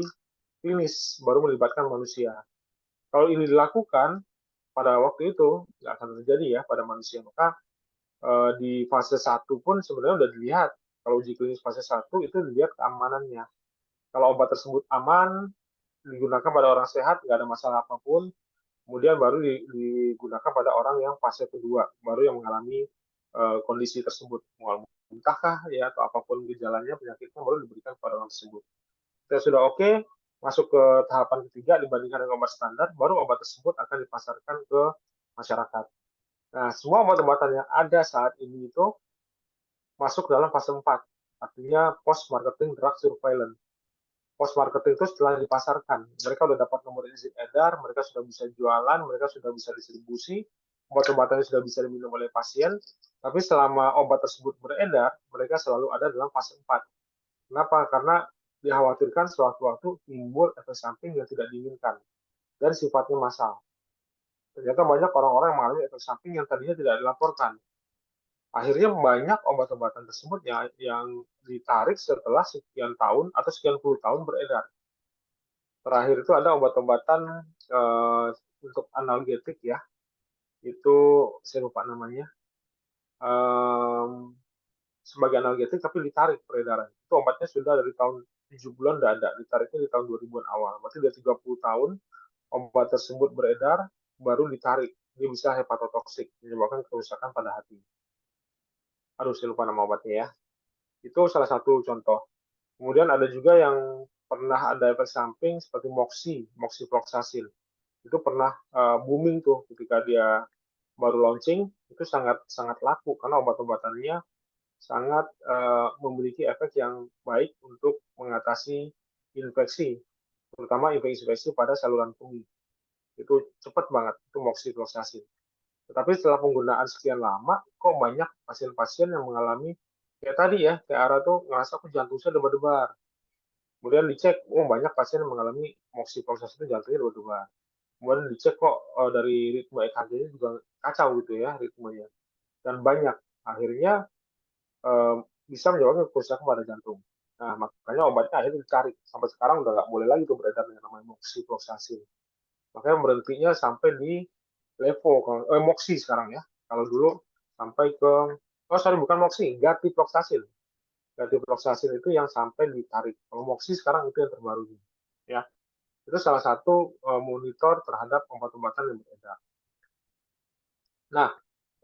klinis, baru melibatkan manusia. Kalau ini dilakukan pada waktu itu, nggak akan terjadi ya pada manusia. Maka di fase 1 pun sebenarnya sudah dilihat. Kalau uji klinis fase 1 itu dilihat keamanannya. Kalau obat tersebut aman, digunakan pada orang sehat, nggak ada masalah apapun, kemudian baru digunakan pada orang yang fase kedua, baru yang mengalami kondisi tersebut, muntahkah ya atau apapun gejalanya, penyakitnya, baru diberikan kepada orang tersebut. Kita sudah oke, masuk ke tahapan ketiga dibandingkan dengan obat standar, baru obat tersebut akan dipasarkan ke masyarakat. Nah, semua obat-obatan yang ada saat ini itu masuk dalam fase 4, artinya post-marketing drug surveillance. Post-marketing itu setelah dipasarkan, mereka sudah dapat nomor izin edar, mereka sudah bisa jualan, mereka sudah bisa distribusi, obat-obatannya sudah bisa diminum oleh pasien, tapi selama obat tersebut beredar, mereka selalu ada dalam fase 4. Kenapa? Karena dikhawatirkan sewaktu-waktu timbul efek samping yang tidak diinginkan dan sifatnya massal. Ternyata banyak orang-orang yang mengalami efek samping yang tadinya tidak dilaporkan. Akhirnya banyak obat-obatan tersebut yang ditarik setelah sekian tahun atau sekian puluh tahun beredar. Terakhir itu ada obat-obatan untuk analgetik ya, itu saya lupa namanya, sebagai analgetik tapi ditarik peredaran. Itu obatnya sudah dari tahun 7 bulan udah ada, ditariknya di tahun 2000-an awal. Berarti udah 30 tahun obat tersebut beredar, baru ditarik. Dia bisa hepatotoksik, menyebabkan kerusakan pada hati. Aduh, saya lupa nama obatnya ya. Itu salah satu contoh. Kemudian ada juga yang pernah ada efek samping seperti moxifloxacin. Itu pernah booming tuh ketika dia baru launching, itu sangat laku karena obat-obatannya sangat memiliki efek yang baik untuk mengatasi infeksi, terutama infeksi pada saluran kemih. Itu cepat banget, itu moxifloxacin. Tetapi setelah penggunaan sekian lama, kok banyak pasien-pasien yang mengalami kayak tadi ya, kayak Ara tuh ngerasa kok jantungnya debar-debar. Kemudian dicek, banyak pasien yang mengalami moxifloxacin itu jantungnya debar-debar. Kemudian dicek kok dari ritme EKG-nya juga kacau gitu ya ritmenya. Dan banyak, akhirnya bisa menyebabkan kerusakan pada jantung. Nah, makanya obatnya akhirnya dicari. Sampai sekarang udah nggak boleh lagi tuh beredar dengan namanya moxifloxacin. Makanya berhentinya sampai di levo, moxi sekarang ya. Kalau dulu sampai ke, bukan moxi, gatiploxacin. Gatiploxacin itu yang sampai ditarik. Kalau moxi sekarang itu yang terbaru. Ya. Itu salah satu monitor terhadap obat-obatan yang beredar. Nah,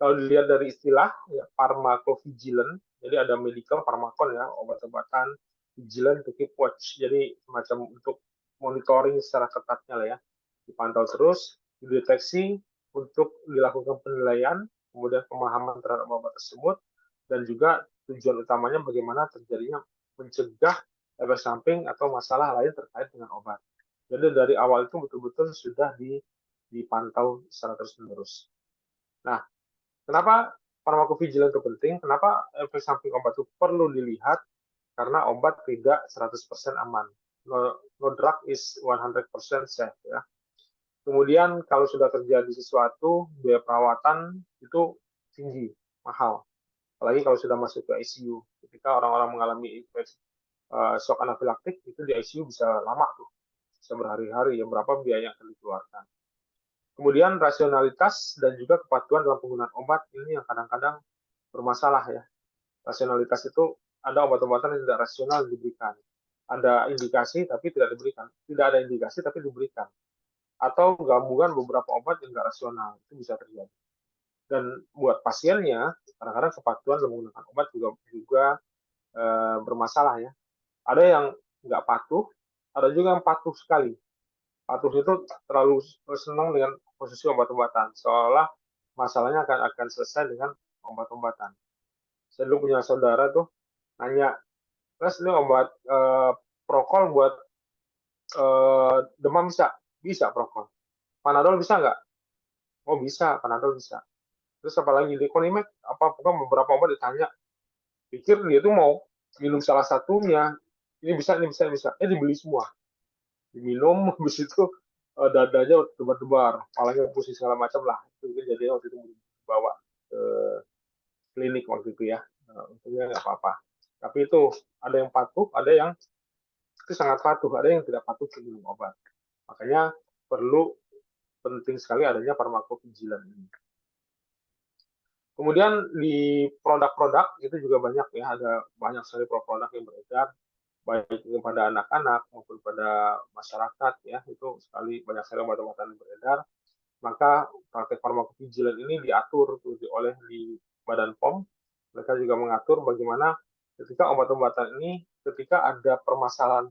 kalau dilihat dari istilah ya, pharmacovigilance, jadi ada medical pharmacon ya, obat-obatan, vigilant to keep watch, jadi semacam untuk monitoring secara ketatnya lah ya, dipantau terus, dideteksi untuk dilakukan penilaian, kemudian pemahaman terhadap obat tersebut, dan juga tujuan utamanya bagaimana terjadinya mencegah efek samping atau masalah lain terkait dengan obat. Jadi dari awal itu betul-betul sudah dipantau secara terus-menerus. Nah, kenapa farmakovigilance itu penting? Kenapa efek samping obat itu perlu dilihat? Karena obat tidak 100% aman. No drug is 100% safe. Ya. Kemudian kalau sudah terjadi sesuatu, biaya perawatan itu tinggi, mahal. Apalagi kalau sudah masuk ke ICU. Ketika orang-orang mengalami shock anafilaktik, itu di ICU bisa lama tuh. Bisa berhari-hari, ya berapa biaya yang akan dikeluarkan. Kemudian rasionalitas dan juga kepatuhan dalam penggunaan obat ini yang kadang-kadang bermasalah ya. Rasionalitas itu ada obat-obatan yang tidak rasional diberikan. Ada indikasi tapi tidak diberikan. Tidak ada indikasi tapi diberikan. atau gabungan beberapa obat yang nggak rasional, itu bisa terjadi. Dan buat pasiennya, kadang-kadang kepatuhan menggunakan obat juga bermasalah ya. Ada yang nggak patuh, ada juga yang patuh sekali. Patuh itu terlalu senang dengan posisi obat-obatan, seolah masalahnya akan selesai dengan obat-obatan. Saya dulu punya saudara tuh nanya, "Mas, ini obat Prokol buat demam bisa?" Bisa Prokol. Panadol bisa nggak? Oh bisa, Panadol bisa. Terus apalagi Diclofenac, pokoknya beberapa obat ditanya. Pikir dia tuh mau minum salah satunya, ini bisa, ini bisa, ini bisa. Dibeli semua. Diminum, habis itu dadanya debar-debar, kepalanya pusing segala macam lah. Itu kejadian waktu itu bawa ke klinik waktu itu ya. Untungnya nggak apa-apa. Tapi itu ada yang patuh, ada yang itu sangat patuh, ada yang tidak patuh ke minum obat. Makanya penting sekali adanya farmakovigilan ini. Kemudian di produk-produk itu juga banyak ya, ada banyak sekali produk yang beredar, baik itu pada anak-anak maupun pada masyarakat ya, itu banyak sekali obat-obatan yang beredar. Maka praktek farmakovigilan ini diatur oleh di Badan POM. Mereka juga mengatur bagaimana ketika obat-obatan ini, ketika ada permasalahan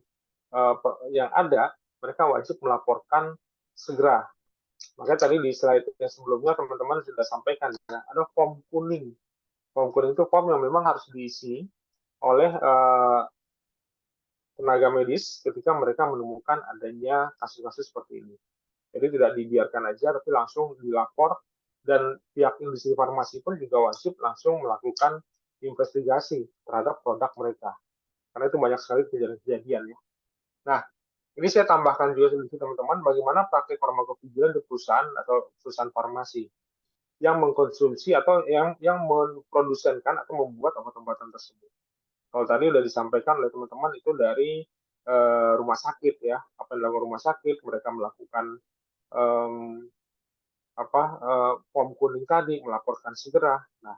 yang ada, mereka wajib melaporkan segera. Makanya tadi di slide yang sebelumnya teman-teman sudah sampaikan ya, ada form kuning. Form kuning itu form yang memang harus diisi oleh tenaga medis ketika mereka menemukan adanya kasus-kasus seperti ini. Jadi tidak dibiarkan aja, tapi langsung dilapor, dan pihak industri farmasi pun juga wajib langsung melakukan investigasi terhadap produk mereka. Karena itu banyak sekali kejadian-kejadian ya. Nah, ini saya tambahkan juga sedikit teman-teman, bagaimana praktik farmakovigilan di perusahaan atau perusahaan farmasi yang mengkonsumsi atau yang memprodusenkan atau membuat obat-obatan tersebut. Kalau tadi sudah disampaikan oleh teman-teman itu dari rumah sakit ya, apa yang dilakukan rumah sakit, mereka melakukan form kuning tadi, melaporkan segera. Nah,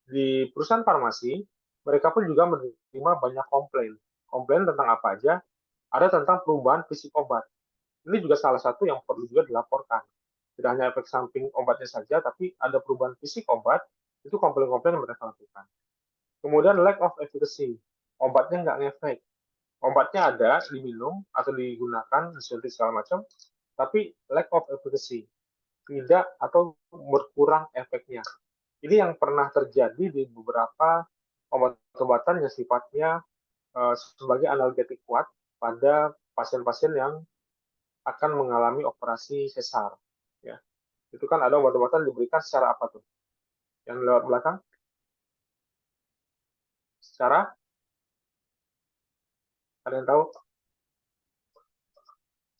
di perusahaan farmasi mereka pun juga menerima banyak komplain. Komplain tentang apa aja? Ada tentang perubahan fisik obat. Ini juga salah satu yang perlu juga dilaporkan. Tidak hanya efek samping obatnya saja, tapi ada perubahan fisik obat, itu komplain-komplain yang mereka lakukan. Kemudian lack of efficacy, obatnya nggak ngefek. Obatnya ada, diminum atau digunakan, disuntik segala macam, tapi lack of efficacy, tidak atau berkurang efeknya. Ini yang pernah terjadi di beberapa obat-obatan yang sifatnya sebagai analgetik kuat pada pasien-pasien yang akan mengalami operasi sesar. Ya. Itu kan ada obat-obatan diberikan secara apa tuh? Yang lewat belakang? Secara? Ada yang tahu?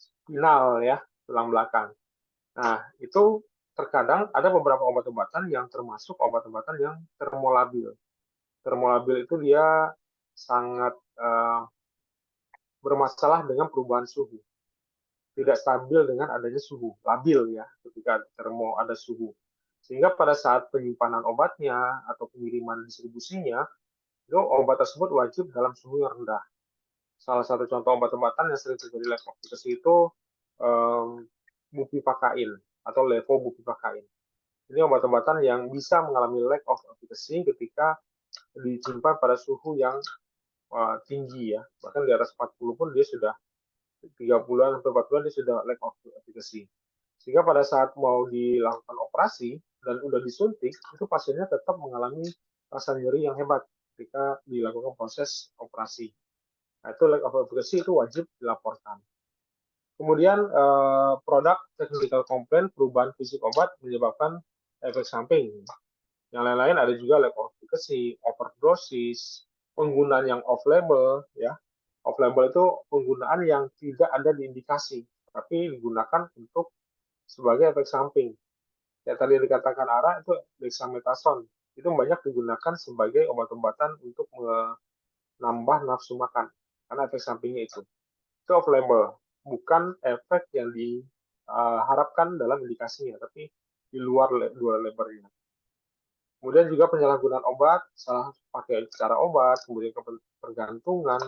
Spinal ya, tulang belakang. Nah, itu terkadang ada beberapa obat-obatan yang termasuk obat-obatan yang termolabil. Termolabil itu dia sangat bermasalah dengan perubahan suhu. Tidak stabil dengan adanya suhu, labil ya ketika ada suhu. Sehingga pada saat penyimpanan obatnya atau pengiriman distribusinya, itu obat tersebut wajib dalam suhu yang rendah. Salah satu contoh obat-obatan yang sering terjadi lack of efficacy itu bupivacain atau levobupivacain. Ini obat-obatan yang bisa mengalami lack of efficacy ketika disimpan pada suhu yang tinggi ya. Bahkan di atas 40 pun dia sudah 30-an sampai 40-an dia sudah lack of efficacy. Sehingga pada saat mau dilakukan operasi dan udah disuntik, itu pasiennya tetap mengalami rasa nyeri yang hebat ketika dilakukan proses operasi. Nah, itu lack of efficacy itu wajib dilaporkan. Kemudian produk technical complaint, perubahan fisik obat menyebabkan efek samping. Yang lain-lain ada juga lack of efficacy, overdosis, penggunaan yang off-label, ya. Off-label itu penggunaan yang tidak ada di indikasi, tapi digunakan untuk sebagai efek samping. Ya tadi dikatakan Ara itu dexamethasone, itu banyak digunakan sebagai obat-obatan untuk menambah nafsu makan, karena efek sampingnya itu. Itu off-label, bukan efek yang diharapkan dalam indikasinya, tapi di luar labelnya. Kemudian juga penyalahgunaan obat, salah pakai cara obat, kemudian ketergantungan,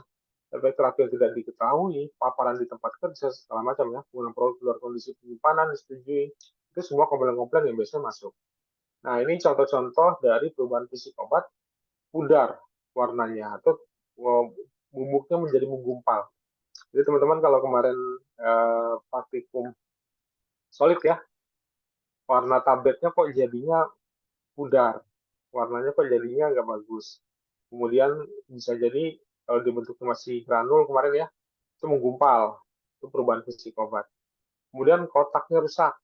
efek terapi yang tidak diketahui, paparan di tempat kerja, segala macam ya, penggunaan produk luar kondisi penyimpanan disetujui, itu semua komplain-komplain yang biasanya masuk. Nah, ini contoh-contoh dari perubahan fisik obat, pudar warnanya atau bubuknya menjadi menggumpal. Jadi teman-teman kalau kemarin praktikum solid ya, warna tabletnya kok jadinya pudar, warnanya kok jadinya nggak bagus. Kemudian bisa jadi kalau dibentuknya masih granul kemarin ya, itu menggumpal, itu perubahan fisik obat. Kemudian kotaknya rusak,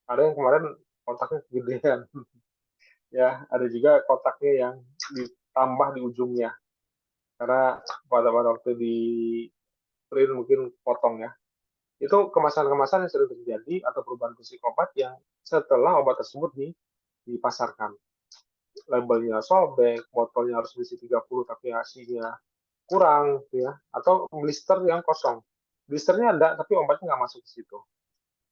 ada yang kemarin kotaknya kegedean, ya ada juga kotaknya yang ditambah di ujungnya, karena pada waktu di print mungkin potong ya. Itu kemasan-kemasan yang sering terjadi atau perubahan fisik obat yang setelah obat tersebut dipasarkan. Labelnya sobek, botolnya harus berisi 30 tapi hasilnya kurang, ya, atau blister yang kosong. Blisternya ada tapi obatnya nggak masuk ke situ.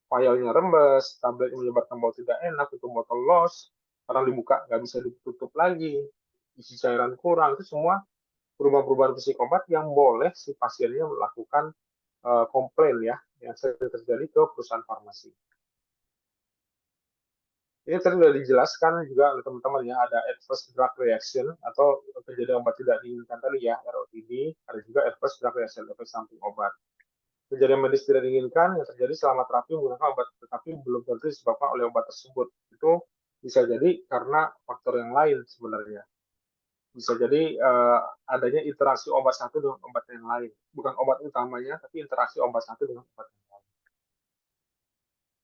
Filenya rembes, tablet menyebabkan bau tidak enak, itu botol loss, orang dibuka nggak bisa ditutup lagi, isi cairan kurang, itu semua perubahan-perubahan fisik obat yang boleh si pasiennya melakukan komplain ya, yang sering terjadi ke perusahaan farmasi. Ini tadi sudah dijelaskan juga oleh teman-teman ya, ada adverse drug reaction atau kejadian obat tidak diinginkan tadi ya, ROTD, ada juga adverse drug reaction, efek samping obat. Kejadian medis tidak diinginkan yang terjadi selama terapi menggunakan obat, tetapi belum tentu disebabkan oleh obat tersebut. Itu bisa jadi karena faktor yang lain sebenarnya. Bisa jadi adanya interaksi obat satu dengan obat yang lain. Bukan obat utamanya, tapi interaksi obat satu dengan obat yang lain.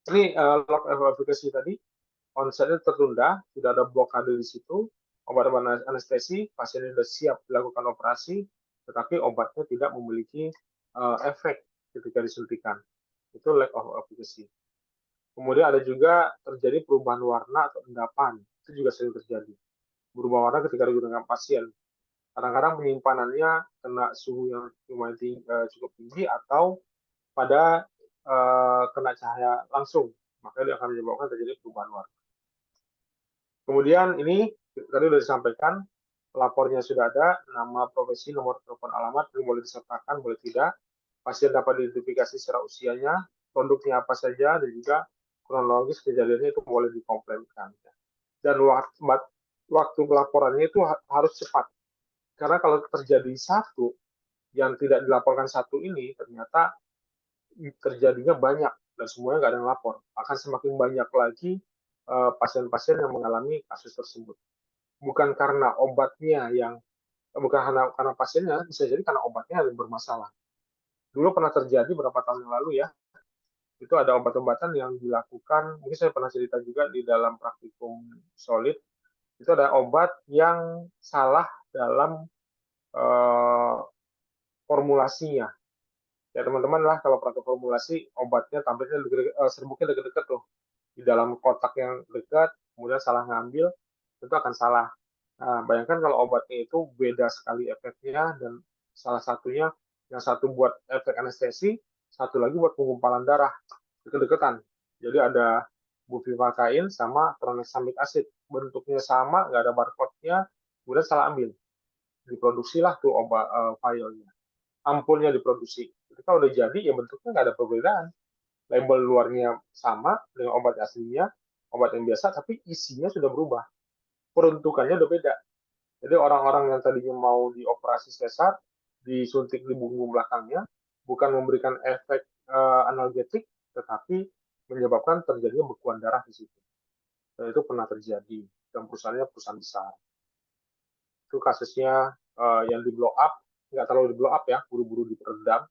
Ini log efficacy tadi, onsetnya tertunda, tidak ada blokade di situ, obat-obat anestesi, pasien sudah siap dilakukan operasi, tetapi obatnya tidak memiliki efek ketika disuntikan. Itu lack of efficacy. Kemudian ada juga terjadi perubahan warna atau endapan, itu juga sering terjadi. Berubah warna ketika digunakan pasien. Kadang-kadang penyimpanannya kena suhu yang lumayan cukup tinggi atau pada kena cahaya langsung, maka dia akan menyebabkan terjadi perubahan warna. Kemudian ini tadi sudah disampaikan, pelapornya sudah ada, nama, profesi, nomor telepon, alamat, ini boleh disertakan, boleh tidak. Pasien dapat diidentifikasi secara usianya, produknya apa saja, dan juga kronologis kejadiannya itu boleh dikomplainkan. Dan waktu pelaporannya itu harus cepat. Karena kalau terjadi satu, yang tidak dilaporkan satu ini, ternyata terjadinya banyak, dan semuanya nggak ada yang lapor. Akan semakin banyak lagi pasien-pasien yang mengalami kasus tersebut. Bukan karena obatnya yang, bukan karena pasiennya, bisa jadi karena obatnya yang bermasalah. Dulu pernah terjadi beberapa tahun yang lalu ya, itu ada obat-obatan yang dilakukan, mungkin saya pernah cerita juga di dalam praktikum solid, itu ada obat yang salah dalam formulasinya. Ya teman-teman lah, kalau praktik formulasi, obatnya tampilnya serbuknya dekat-dekat tuh, di dalam kotak yang dekat, kemudian salah ngambil, itu akan salah. Nah, bayangkan kalau obatnya itu beda sekali efeknya, dan salah satunya, yang satu buat efek anestesi, satu lagi buat penggumpalan darah, deket-deketan. Jadi ada bupivacain sama tranexamic acid, bentuknya sama, nggak ada barcode-nya, kemudian salah ambil. Diproduksilah tuh obat filenya. Ampulnya diproduksi. Ketika udah jadi, ya bentuknya nggak ada perbedaan. Label luarnya sama dengan obat aslinya, obat yang biasa, tapi isinya sudah berubah. Peruntukannya udah beda. Jadi orang-orang yang tadinya mau dioperasi sesar, disuntik di punggung belakangnya, bukan memberikan efek analgetik, tetapi menyebabkan terjadinya bekuan darah di situ. Dan itu pernah terjadi, dan perusahaannya perusahaan besar. Itu kasusnya yang di blow up, nggak terlalu di blow up ya, buru-buru diperedam,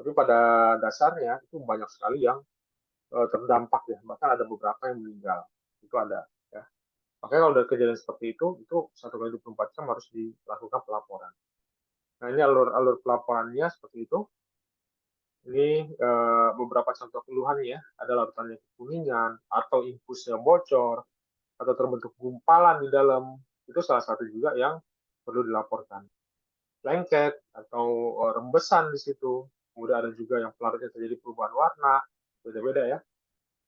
tapi pada dasarnya itu banyak sekali yang terdampak ya, bahkan ada beberapa yang meninggal, itu ada ya. Makanya kalau ada kejadian seperti itu 1x24 jam harus dilakukan pelaporan. Nah ini alur pelaporannya seperti itu. Ini beberapa contoh keluhan ya, ada larutannya kekuningan, atau infusnya bocor, atau terbentuk gumpalan di dalam, itu salah satu juga yang perlu dilaporkan. Lengket atau rembesan di situ, kemudian ada juga yang pelarutnya terjadi perubahan warna, beda-beda ya.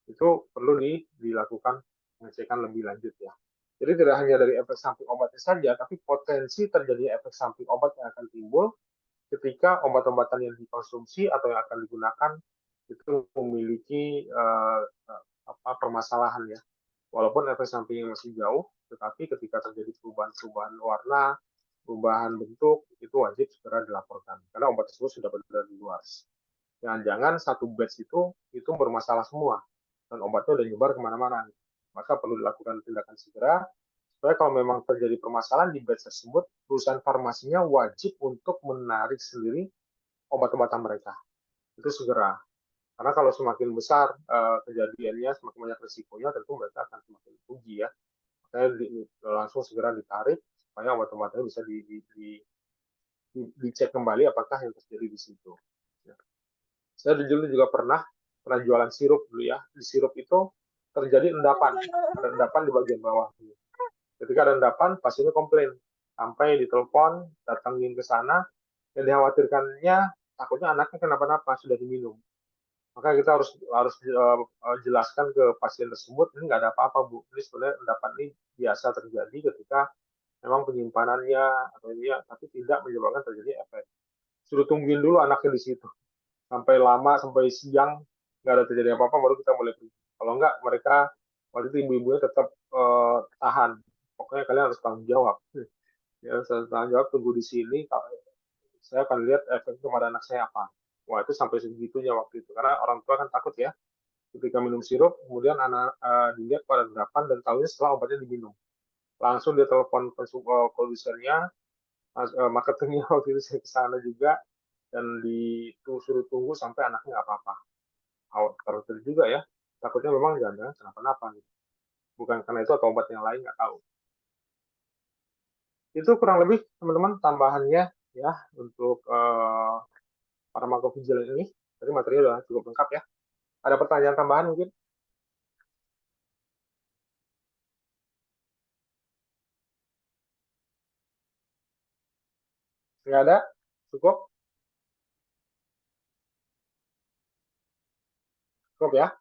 Itu perlu dilakukan pengecekan lebih lanjut ya. Jadi tidak hanya dari efek samping obatnya saja, tapi potensi terjadi efek samping obat yang akan timbul ketika obat-obatan yang dikonsumsi atau yang akan digunakan itu memiliki permasalahan ya. Walaupun efek sampingnya masih jauh, tetapi ketika terjadi perubahan-perubahan warna, perubahan bentuk, itu wajib segera dilaporkan karena obat tersebut sudah beredar di luar. Jangan-jangan satu batch itu bermasalah semua dan obatnya udah nyebar kemana-mana. Maka perlu dilakukan tindakan segera supaya kalau memang terjadi permasalahan di batch tersebut, perusahaan farmasinya wajib untuk menarik sendiri obat-obatan mereka. Itu segera. Karena kalau semakin besar kejadiannya, semakin banyak risikonya, tentu mereka akan semakin rugi ya. Makanya langsung segera ditarik supaya obat-obatnya bisa dicek kembali apakah yang terjadi di situ. Ya. Saya dulu juga pernah jualan sirup dulu ya. Di sirup itu terjadi endapan, ada endapan di bagian bawah. Ketika ada endapan, pasiennya komplain. Sampai ditelepon, datangin ke sana, yang dikhawatirkannya takutnya anaknya kenapa-napa, sudah diminum. Maka kita harus jelaskan ke pasien tersebut, ini nggak ada apa-apa Bu, ini sebenarnya endapan ini biasa terjadi ketika memang penyimpanannya atau ini, tapi tidak menyebabkan terjadi efek. Suruh tungguin dulu anaknya di situ, sampai lama, sampai siang, nggak ada terjadi apa-apa, baru kita boleh pergi. Kalau nggak, mereka waktu itu ibu-ibunya tetap tahan. Pokoknya kalian harus tanggung jawab. Ya, harus tanggung jawab, tunggu di sini. Saya akan lihat efek kepada anak saya apa. Wah, itu sampai segitunya waktu itu. Karena orang tua kan takut ya. Ketika minum sirup, kemudian anak dilihat pada endapan dan tahunya setelah obatnya diminum. Langsung dia telepon produsernya, marketingnya waktu itu saya ke sana juga, dan disuruh tunggu sampai anaknya nggak apa-apa. Khawatir juga ya. Takutnya memang jangan kenapa-napa. Gitu. Bukan karena itu atau obat yang lain, nggak tahu. Itu kurang lebih teman-teman tambahannya ya untuk farmakovigilan ini. Tadi materinya sudah cukup lengkap ya. Ada pertanyaan tambahan mungkin? Nggak ada? Cukup? Cukup ya?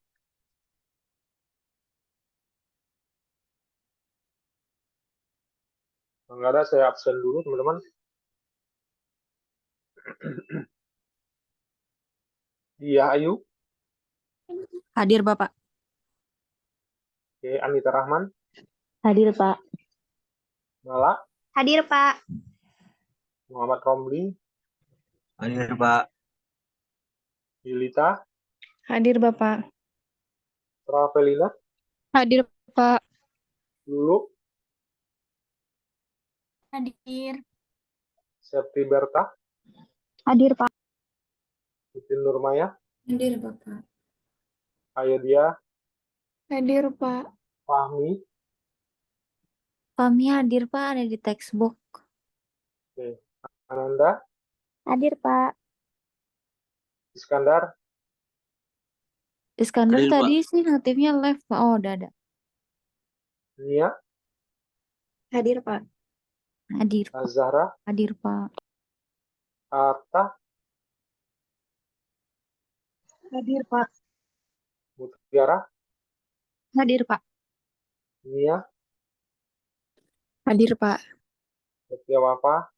Nggak ada, saya absen dulu teman-teman. Iya, Ayu. Hadir Bapak. Oke, Anita Rahman. Hadir Pak. Mala. Hadir Pak. Muhammad Romli. Hadir Pak. Yulita. Hadir Bapak. Rafelina. Hadir Pak. Lulu. Hadir. Septi Berta. Hadir Pak. Titin Nurmaya. Hadir Bapak. Ayodhya. Hadir Pak. Fahmi. Kami hadir Pak, ada di textbook. Oke. Ananda. Hadir Pak. Iskandar. Iskandar Hadir, Pak. tadi sih notifnya left Pak. Oh, udah ada. Nia. Hadir Pak. Hadir Pak. Azahra. Hadir Pak. Arta. Hadir Pak. Mutiara. Hadir Pak. Nia. Hadir Pak. Setia Wafa.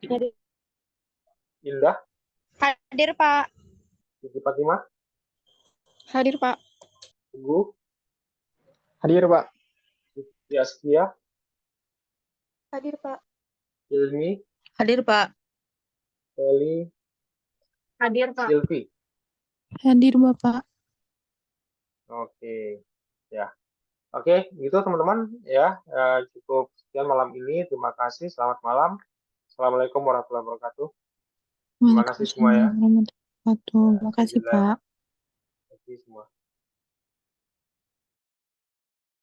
Hadir. Indah. Hadir Pak. Siti Fatimah. Hadir Pak. Teguh. Hadir Pak. Siti Askia. Hadir Pak. Ilmi. Hadir Pak. Feli. Hadir Pak. Silvi. Hadir Bapak. Oke. Ya. Oke, gitu teman-teman ya. Cukup sekian malam ini. Terima kasih. Selamat malam. Assalamualaikum warahmatullahi wabarakatuh. Terima kasih semua ya. Waalaikumsalam warahmatullahi wabarakatuh. Terima kasih Pak. Terima kasih semua.